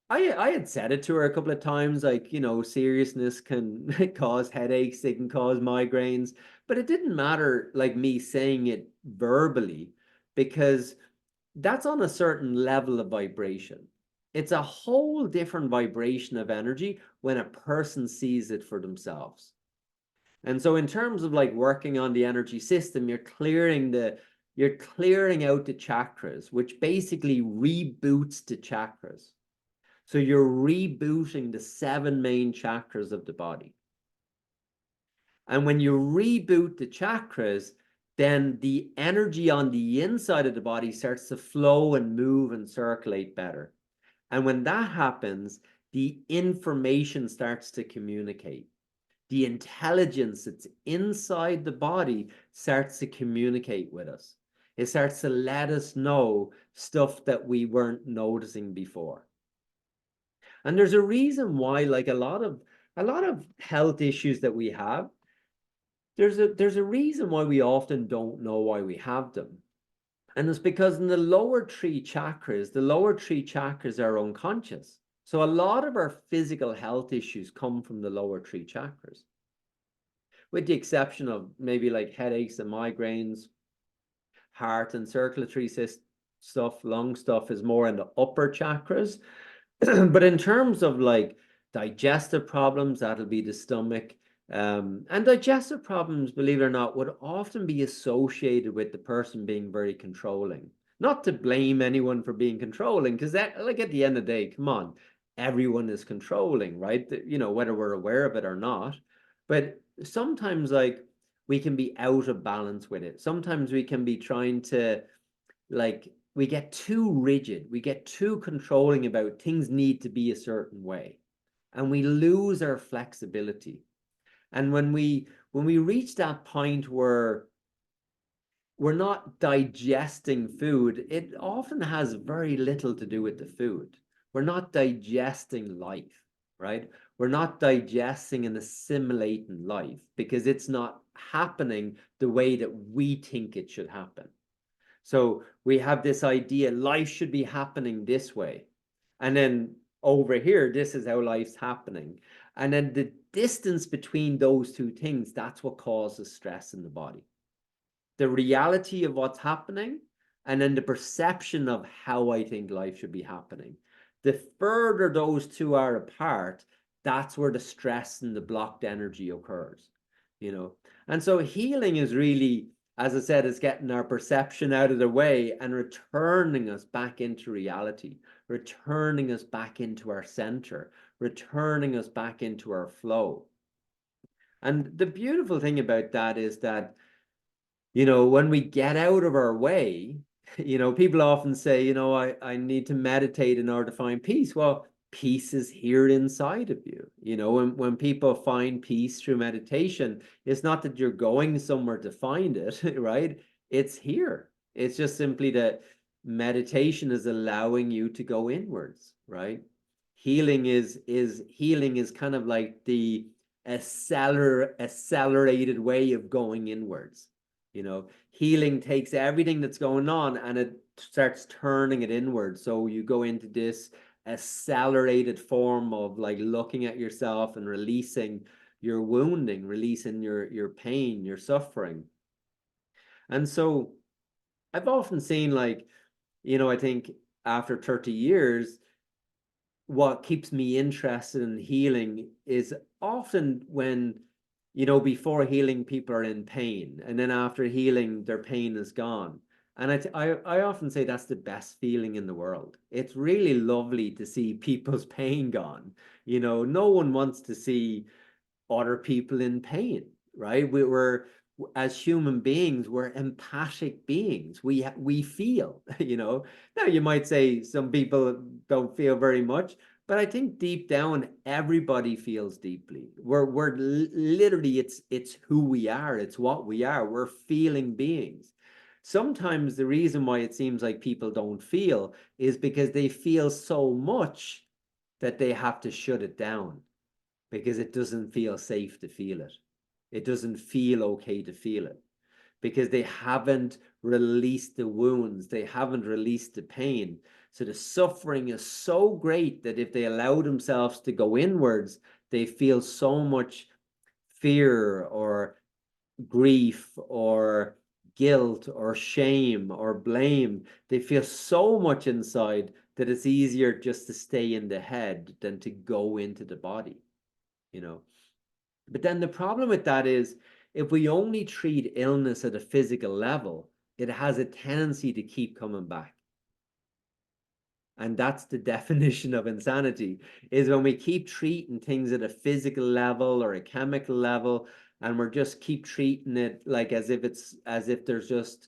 I had said it to her a couple of times, like, seriousness can cause headaches, they can cause migraines, but it didn't matter like me saying it verbally, because that's on a certain level of vibration. It's a whole different vibration of energy when a person sees it for themselves. And so in terms of like working on the energy system, you're clearing out the chakras, which basically reboots the chakras. So you're rebooting the 7 main chakras of the body. And when you reboot the chakras, then the energy on the inside of the body starts to flow and move and circulate better. And when that happens, the information starts to communicate. The intelligence that's inside the body starts to communicate with us. It starts to let us know stuff that we weren't noticing before. And there's a reason why, like a lot of health issues that we have, there's a reason why we often don't know why we have them. And it's because in the lower three chakras are unconscious. So a lot of our physical health issues come from the lower three chakras, with the exception of maybe like headaches and migraines. Heart and circulatory stuff, lung stuff is more in the upper chakras. But in terms of like digestive problems, that'll be the stomach. And digestive problems, believe it or not, would often be associated with the person being very controlling. Not to blame anyone for being controlling, because that, like, at the end of the day, come on, everyone is controlling, right? Whether we're aware of it or not. But sometimes, like, we can be out of balance with it. Sometimes we can be trying to, like, we get too rigid, we get too controlling about things need to be a certain way, and we lose our flexibility. And when we reach that point where we're not digesting food, it often has very little to do with the food. We're not digesting life, right? We're not digesting and assimilating life because it's not happening the way that we think it should happen. So we have this idea life should be happening this way. And then over here, this is how life's happening. And then the distance between those two things, that's what causes stress in the body. The reality of what's happening, and then the perception of how I think life should be happening. The further those two are apart, that's where the stress and the blocked energy occurs. And so healing is really, as I said, is getting our perception out of the way and returning us back into reality, returning us back into our center, returning us back into our flow. And the beautiful thing about that is that, when we get out of our way, people often say, I need to meditate in order to find peace. Well, peace is here inside of you. When people find peace through meditation, it's not that you're going somewhere to find it, right? It's here. It's just simply that meditation is allowing you to go inwards, right? Healing is kind of like the accelerated way of going inwards. Healing takes everything that's going on and it starts turning it inward. So you go into this accelerated form of like looking at yourself and releasing your wounding, releasing your pain, your suffering. And so I've often seen, like, I think after 30 years, what keeps me interested in healing is often when you know, before healing, people are in pain, and then after healing, their pain is gone. And I often say that's the best feeling in the world. It's really lovely to see people's pain gone. You know, no one wants to see other people in pain, right? We're as human beings, we're empathic beings. We feel, you know. Now you might say some people don't feel very much, but I think deep down everybody feels deeply. We're literally it's who we are, it's what we are. We're feeling beings. Sometimes the reason why it seems like people don't feel is because they feel so much that they have to shut it down because it doesn't feel safe to feel it. It doesn't feel okay to feel it because they haven't released the wounds, they haven't released the pain. So the suffering is so great that if they allow themselves to go inwards, they feel so much fear or grief or guilt or shame or blame. They feel so much inside that it's easier just to stay in the head than to go into the body, you know. But then the problem with that is if we only treat illness at a physical level, it has a tendency to keep coming back. And that's the definition of insanity, is when we keep treating things at a physical level or a chemical level, and we're just keep treating it like as if there's just,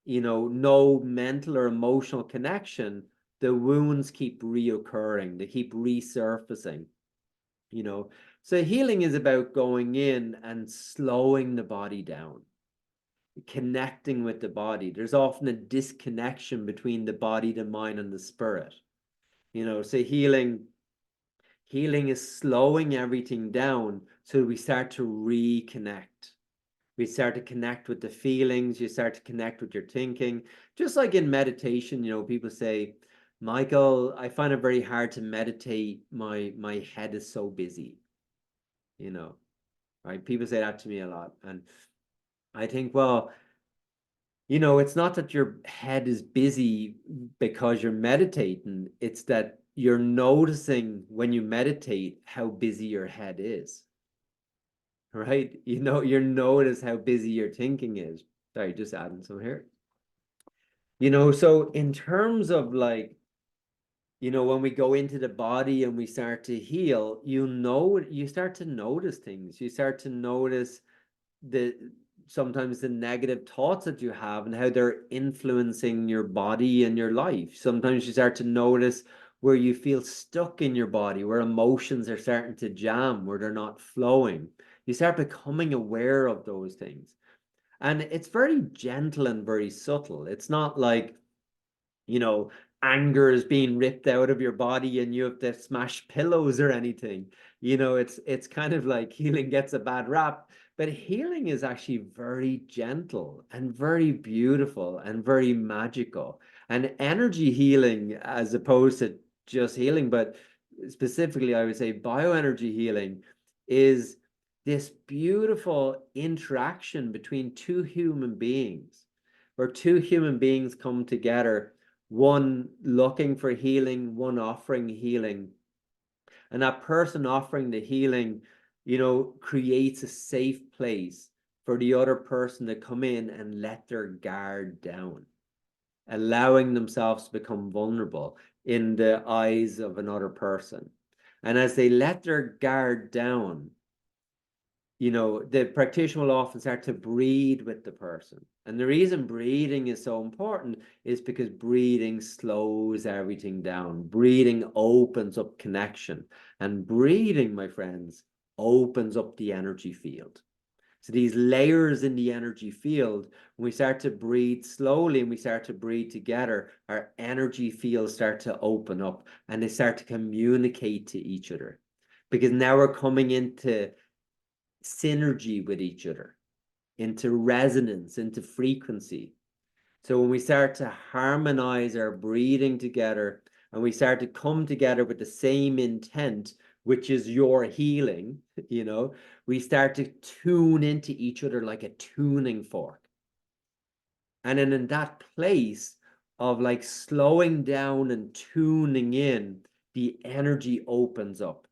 you know, no mental or emotional connection, the wounds keep reoccurring, they keep resurfacing, you know. So healing is about going in and slowing the body down, connecting with the body. There's often a disconnection between the body, the mind, and the spirit. You know, so healing is slowing everything down so we start to reconnect. We start to connect with the feelings, you start to connect with your thinking. Just like in meditation, you know, people say, Michael, I find it very hard to meditate. My head is so busy, you know, right? People say that to me a lot. And I think, well, you know, it's not that your head is busy because you're meditating, it's that you're noticing when you meditate how busy your head is, right? You know, you notice how busy your thinking is. Sorry, just adding some here. You know, so in terms of like, you know, when we go into the body and we start to heal, you know, you start to notice things. You start to notice the sometimes the negative thoughts that you have and how they're influencing your body and your life. Sometimes you start to notice where you feel stuck in your body, where emotions are starting to jam, where they're not flowing. You start becoming aware of those things. And it's very gentle and very subtle. It's not like, you know, anger is being ripped out of your body and you have to smash pillows or anything. You know, it's kind of like healing gets a bad rap, but healing is actually very gentle and very beautiful and very magical. And energy healing, as opposed to just healing, but specifically, I would say bioenergy healing is this beautiful interaction between two human beings, where two human beings come together, one looking for healing, one offering healing. And that person offering the healing, you know, creates a safe place for the other person to come in and let their guard down, allowing themselves to become vulnerable in the eyes of another person. And as they let their guard down, you know, the practitioner will often start to breathe with the person. And the reason breathing is so important is because breathing slows everything down. Breathing opens up connection. And breathing, my friends, opens up the energy field. So these layers in the energy field, when we start to breathe slowly and we start to breathe together, our energy fields start to open up and they start to communicate to each other. Because now we're coming into synergy with each other, into resonance, into frequency. So when we start to harmonize our breathing together and we start to come together with the same intent, which is your healing, you know, we start to tune into each other like a tuning fork. And then in that place of like slowing down and tuning in, the energy opens up.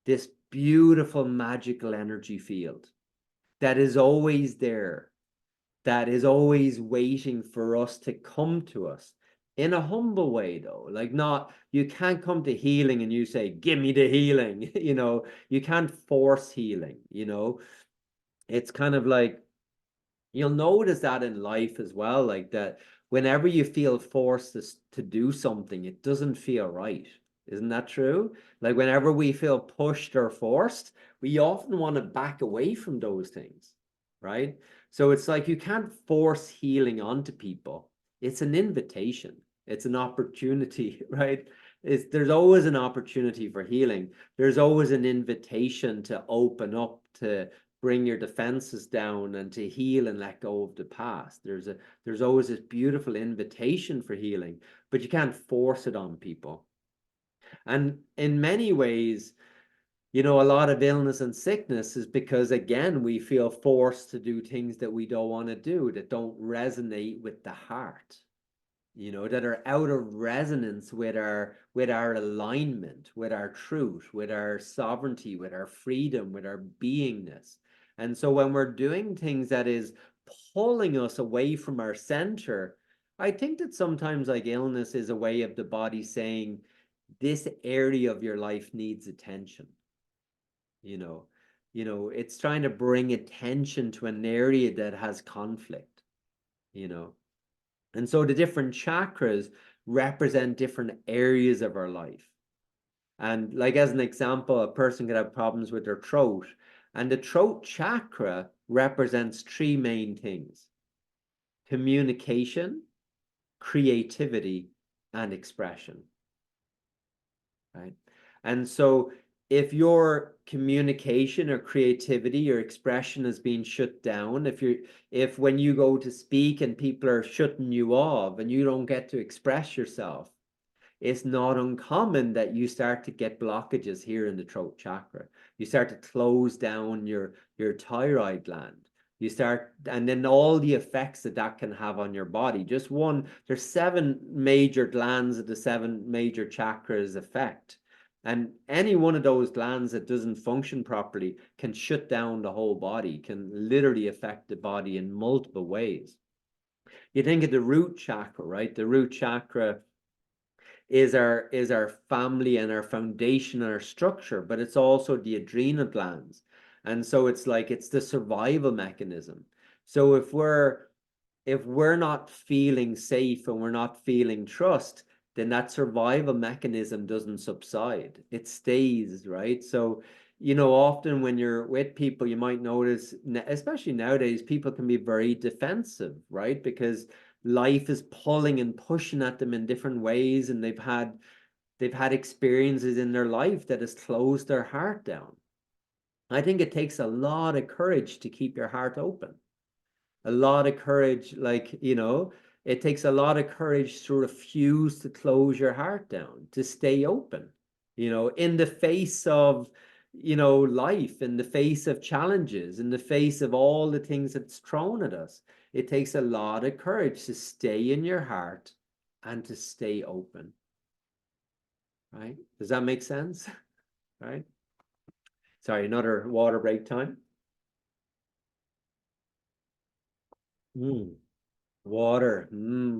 This beautiful, magical energy field that is always there, that is always waiting for us to come to us in a humble way, though. Like, not, you can't come to healing and you say, give me the healing. You can't force healing. It's kind of like, you'll notice that in life as well, like that whenever you feel forced to do something, it doesn't feel right. Isn't that true? Like, whenever we feel pushed or forced, we often want to back away from those things, right? So it's like you can't force healing onto people. It's an invitation. It's an opportunity, right? There's always an opportunity for healing. There's always an invitation to open up, to bring your defenses down, and to heal and let go of the past. There's always this beautiful invitation for healing, but you can't force it on people. And in many ways, a lot of illness and sickness is because, again, we feel forced to do things that we don't want to do, that don't resonate with the heart, that are out of resonance with our alignment, with our truth, with our sovereignty, with our freedom, with our beingness. And so when we're doing things that is pulling us away from our center, I think that sometimes, like, illness is a way of the body saying, this area of your life needs attention. It's trying to bring attention to an area that has conflict. And so the different chakras represent different areas of our life. And, like, as an example, a person could have problems with their throat, and the throat chakra represents three main things: communication, creativity, and expression. Right? And so if your communication or creativity or expression is being shut down, if when you go to speak and people are shutting you off and you don't get to express yourself, it's not uncommon that you start to get blockages here in the throat chakra. You start to close down your thyroid gland. And then all the effects that can have on your body. There's 7 major glands that the 7 major chakras affect. And any one of those glands that doesn't function properly can shut down the whole body, can literally affect the body in multiple ways. You think of the root chakra, right? The root chakra is our family and our foundation and our structure, but it's also the adrenal glands. And so it's the survival mechanism. So if we're not feeling safe and we're not feeling trust, then that survival mechanism doesn't subside. It stays, right? So, often when you're with people, you might notice, especially nowadays, people can be very defensive, right? Because life is pulling and pushing at them in different ways, and they've had experiences in their life that has closed their heart down. I think it takes a lot of courage to keep your heart open. A lot of courage, it takes a lot of courage to refuse to close your heart down, to stay open, in the face of, life, in the face of challenges, in the face of all the things that's thrown at us. It takes a lot of courage to stay in your heart and to stay open. Right? Does that make sense? Right? Sorry, another water break time. Water.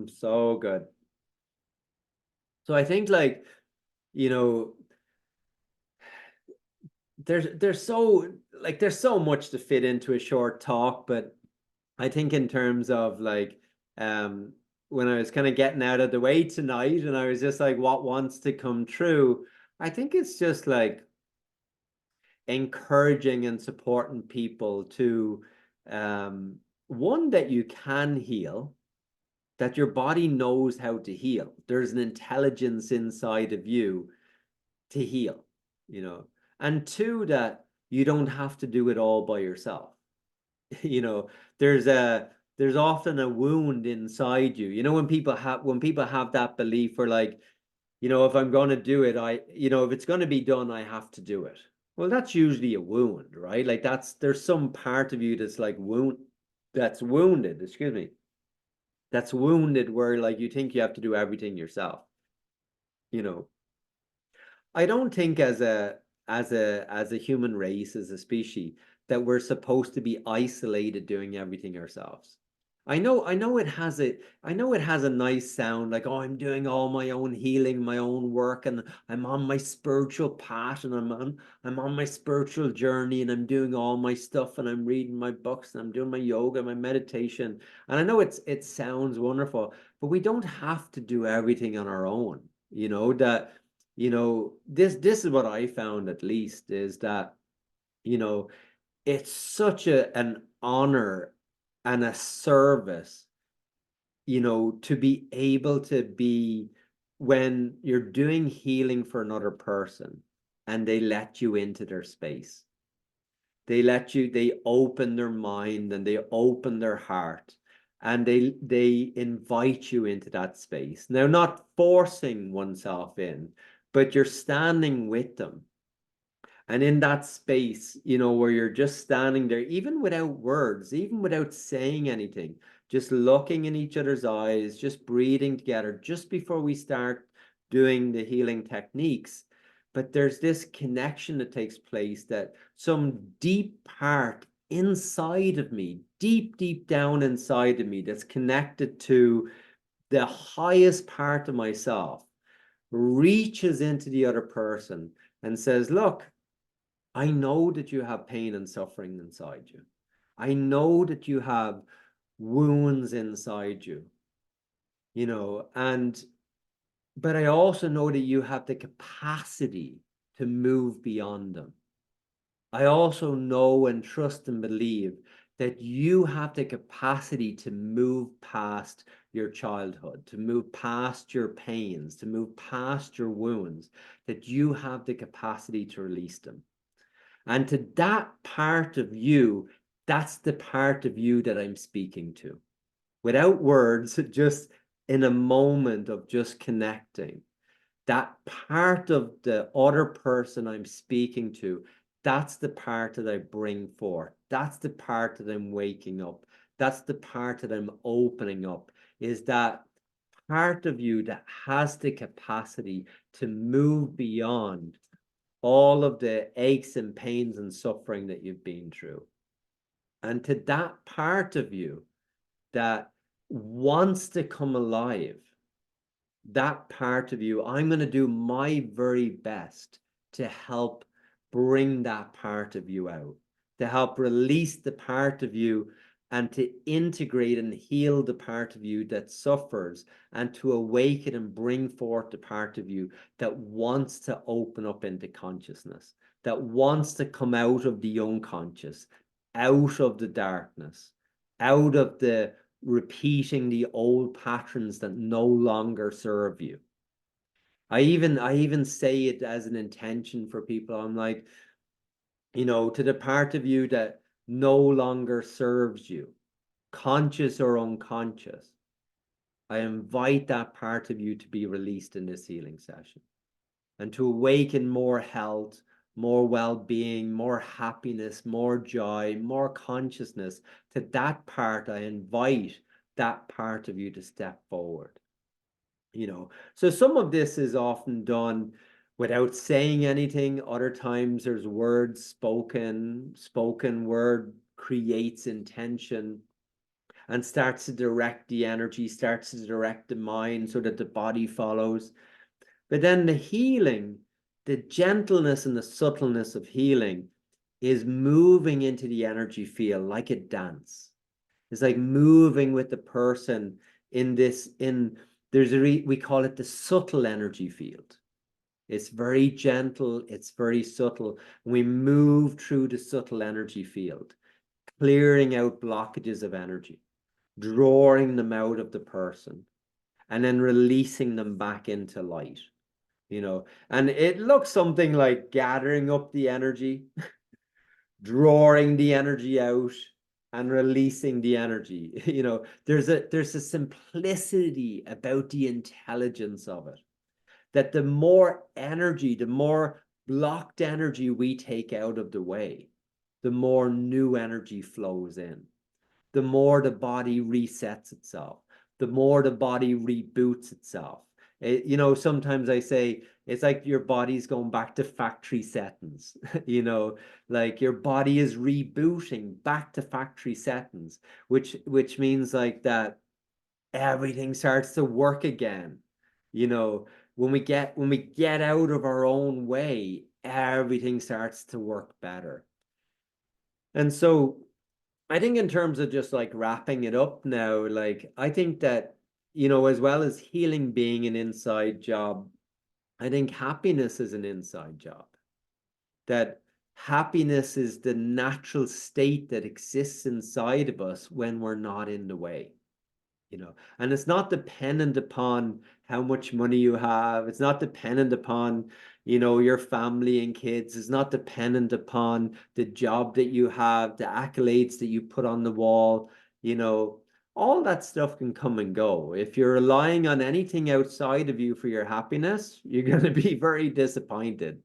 So good. So I think, you know, there's so much to fit into a short talk, but I think in terms of when I was kind of getting out of the way tonight and I was just like, what wants to come true? I think it's just like encouraging and supporting people to one, that you can heal, that your body knows how to heal. There's an intelligence inside of you to heal, and two, that you don't have to do it all by yourself. you know there's often a wound inside you, when people have that belief where, if I'm going to do it, if it's going to be done, I have to do it. Well, that's usually a wound, right? There's some part of you that's that's wounded, excuse me, that's wounded, where you think you have to do everything yourself. I don't think, as a human race, as a species, that we're supposed to be isolated doing everything ourselves. I know it has a nice sound, like, oh, I'm doing all my own healing, my own work, and I'm on my spiritual path, and I'm on my spiritual journey, and I'm doing all my stuff, and I'm reading my books, and I'm doing my yoga, my meditation. And I know it sounds wonderful, but we don't have to do everything on our own. This is what I found, at least, is that, you know, it's such an honor and a service, to be able to be, when you're doing healing for another person and they let you into their space, they open their mind and they open their heart, and they invite you into that space. Now, not forcing oneself in, but you're standing with them. And in that space, where you're just standing there, even without words, even without saying anything, just looking in each other's eyes, just breathing together, just before we start doing the healing techniques. But there's this connection that takes place, that some deep part inside of me, deep, deep down inside of me, that's connected to the highest part of myself, reaches into the other person and says, look, I know that you have pain and suffering inside you. I know that you have wounds inside you, but I also know that you have the capacity to move beyond them. I also know and trust and believe that you have the capacity to move past your childhood, to move past your pains, to move past your wounds, that you have the capacity to release them. And to that part of you, that's the part of you that I'm speaking to. Without words, just in a moment of just connecting, that part of the other person I'm speaking to, that's the part that I bring forth. That's the part that I'm waking up. That's the part that I'm opening up, is that part of you that has the capacity to move beyond all of the aches and pains and suffering that you've been through. And to that part of you that wants to come alive, that part of you, I'm going to do my very best to help bring that part of you out, to help release the part of you, and to integrate and heal the part of you that suffers, and to awaken and bring forth the part of you that wants to open up into consciousness, that wants to come out of the unconscious, out of the darkness, out of the repeating the old patterns that no longer serve you. I even say it as an intention for people. I'm like, to the part of you that no longer serves you, conscious or unconscious, I invite that part of you to be released in this healing session, and to awaken more health, more well-being, more happiness, more joy, more consciousness. To that part, I invite that part of you to step forward. So some of this is often done without saying anything. Other times there's words spoken word creates intention and starts to direct the energy, starts to direct the mind so that the body follows. But then the healing, the gentleness and the subtleness of healing, is moving into the energy field like a dance. It's like moving with the person we call it the subtle energy field. It's very gentle, it's very subtle. We move through the subtle energy field, clearing out blockages of energy, drawing them out of the person, and then releasing them back into light. And it looks something like gathering up the energy, drawing the energy out, and releasing the energy. There's a simplicity about the intelligence of it, that the more energy, the more blocked energy we take out of the way, the more new energy flows in, the more the body resets itself, the more the body reboots itself. Sometimes I say it's like your body's going back to factory settings, like your body is rebooting back to factory settings, which means like that everything starts to work again. You know, when we get out of our own way, everything starts to work better. And so I think in terms of just like wrapping it up now, like I think that, as well as healing being an inside job, I think happiness is an inside job. That happiness is the natural state that exists inside of us when we're not in the way. And it's not dependent upon how much money you have. It's not dependent upon, your family and kids. It's not dependent upon the job that you have, the accolades that you put on the wall. All that stuff can come and go. If you're relying on anything outside of you for your happiness, you're going to be very disappointed,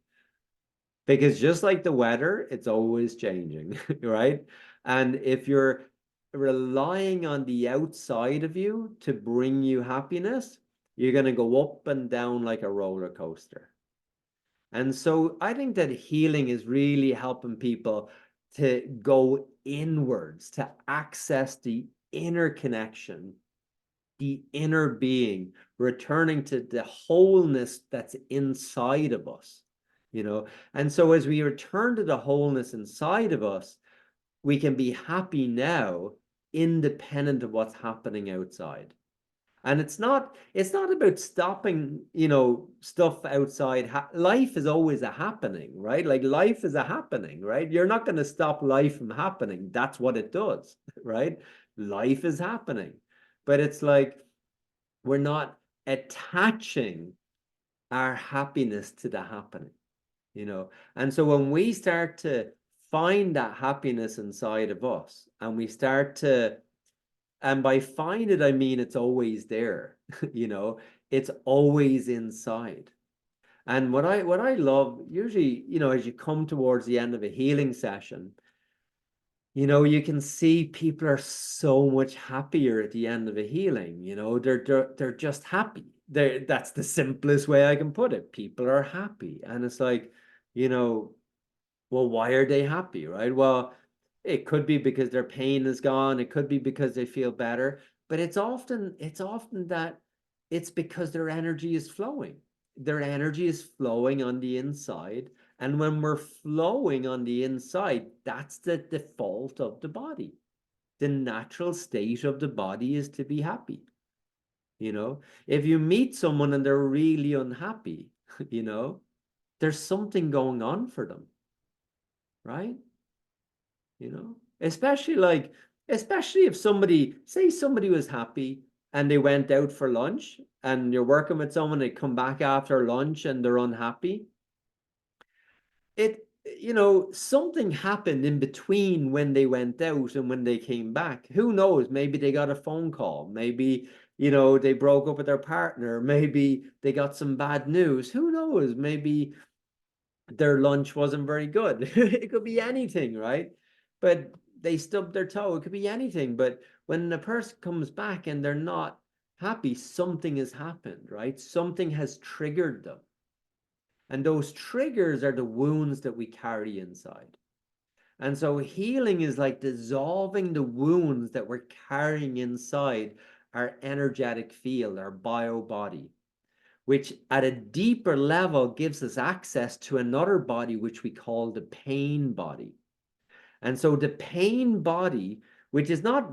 because just like the weather, it's always changing, right? And if you're relying on the outside of you to bring you happiness, you're going to go up and down like a roller coaster. And so I think that healing is really helping people to go inwards, to access the inner connection, the inner being, returning to the wholeness that's inside of us, And so as we return to the wholeness inside of us, we can be happy now, independent of what's happening outside. And it's not about stopping, stuff outside. Life is always a happening, right? Like life is a happening, right? You're not going to stop life from happening. That's what it does, right? Life is happening. But it's like we're not attaching our happiness to the happening. And so when we start to find that happiness inside of us, and we start to, and by find it, I mean it's always there, it's always inside. And what I love usually, as you come towards the end of a healing session, you can see people are so much happier at the end of a healing. They're just happy. That's the simplest way I can put it. People are happy. And it's like, you know, well, why are they happy, right? Well, it could be because their pain is gone. It could be because they feel better, but it's often that it's because their energy is flowing. Their energy is flowing on the inside. And when we're flowing on the inside, that's the default of the body. The natural state of the body is to be happy. If you meet someone and they're really unhappy, there's something going on for them, right? Especially if somebody was happy and they went out for lunch, and you're working with someone, they come back after lunch and they're unhappy. Something happened in between when they went out and when they came back. Who knows? Maybe they got a phone call. Maybe, they broke up with their partner. Maybe they got some bad news. Who knows? Maybe their lunch wasn't very good. It could be anything, right? But they stubbed their toe. It could be anything. But when a person comes back and they're not happy, something has happened, right? Something has triggered them. And those triggers are the wounds that we carry inside. And so healing is like dissolving the wounds that we're carrying inside our energetic field, our bio body, which at a deeper level gives us access to another body, which we call the pain body. And so the pain body, which is not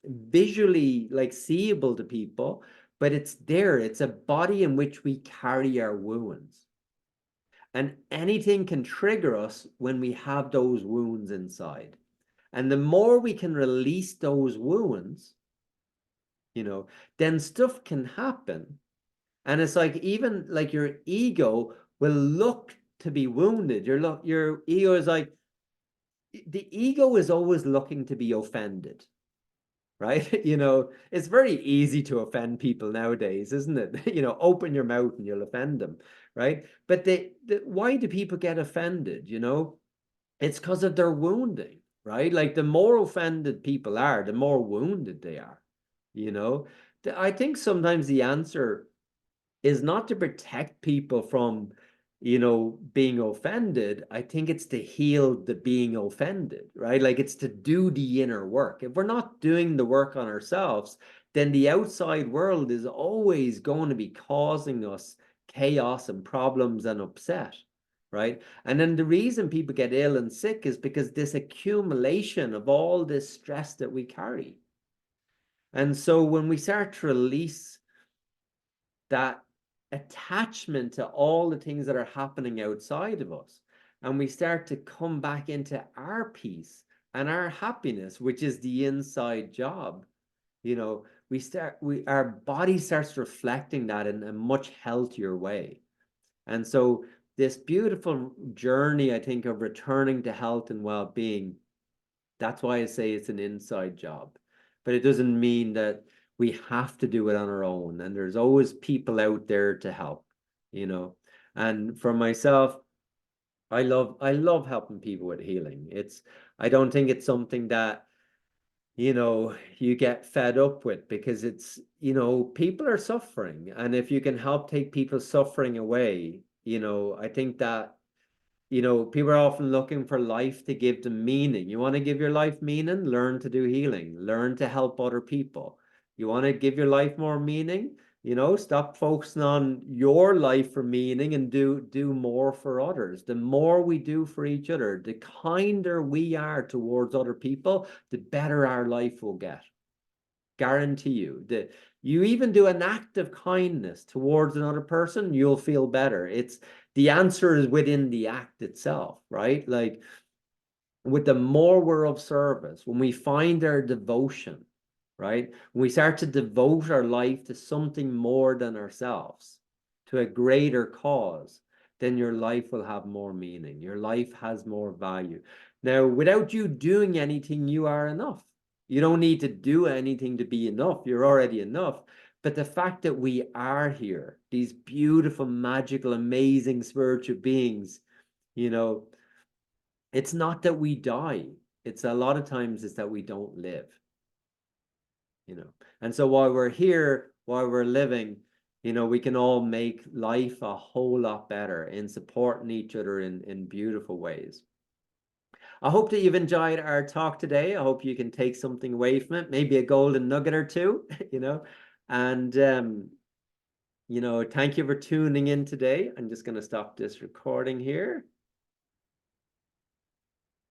visually like seeable to people, but it's there. It's a body in which we carry our wounds. And anything can trigger us when we have those wounds inside. And the more we can release those wounds, then stuff can happen. And it's like, even like your ego will look to be wounded. Your ego is like, the ego is always looking to be offended, right? It's very easy to offend people nowadays, isn't it? Open your mouth and you'll offend them, right? But why do people get offended? It's because of their wounding, right? Like the more offended people are, the more wounded they are, I think sometimes the answer is not to protect people from, being offended. I think it's to heal the being offended, right? Like it's to do the inner work. If we're not doing the work on ourselves, then the outside world is always going to be causing us chaos and problems and upset, right? And then the reason people get ill and sick is because this accumulation of all this stress that we carry. And so when we start to release that attachment to all the things that are happening outside of us, and we start to come back into our peace and our happiness, which is the inside job, our body starts reflecting that in a much healthier way. And so this beautiful journey, I think, of returning to health and well-being, that's why I say it's an inside job. But it doesn't mean that we have to do it on our own. And there's always people out there to help, you know. And for myself, I love helping people with healing. I don't think it's something that, you get fed up with, because people are suffering. And if you can help take people's suffering away, I think that people are often looking for life to give them meaning. You want to give your life meaning? Learn to do healing. Learn to help other people. You want to give your life more meaning? Stop focusing on your life for meaning and do more for others. The more we do for each other, the kinder we are towards other people, the better our life will get. Guarantee you that you even do an act of kindness towards another person, you'll feel better. The answer is within the act itself, right? Like, with the more we're of service, when we find our devotion, right? When we start to devote our life to something more than ourselves, to a greater cause, then your life will have more meaning. Your life has more value. Now, without you doing anything, you are enough. You don't need to do anything to be enough. You're already enough. But the fact that we are here, these beautiful, magical, amazing spiritual beings, you know, it's not that we die. It's a lot of times it's that we don't live, you know. And so while we're here, while we're living, we can all make life a whole lot better in supporting each other in beautiful ways. I hope that you've enjoyed our talk today. I hope you can take something away from it, maybe a golden nugget or two, And thank you for tuning in today. I'm just going to stop this recording here.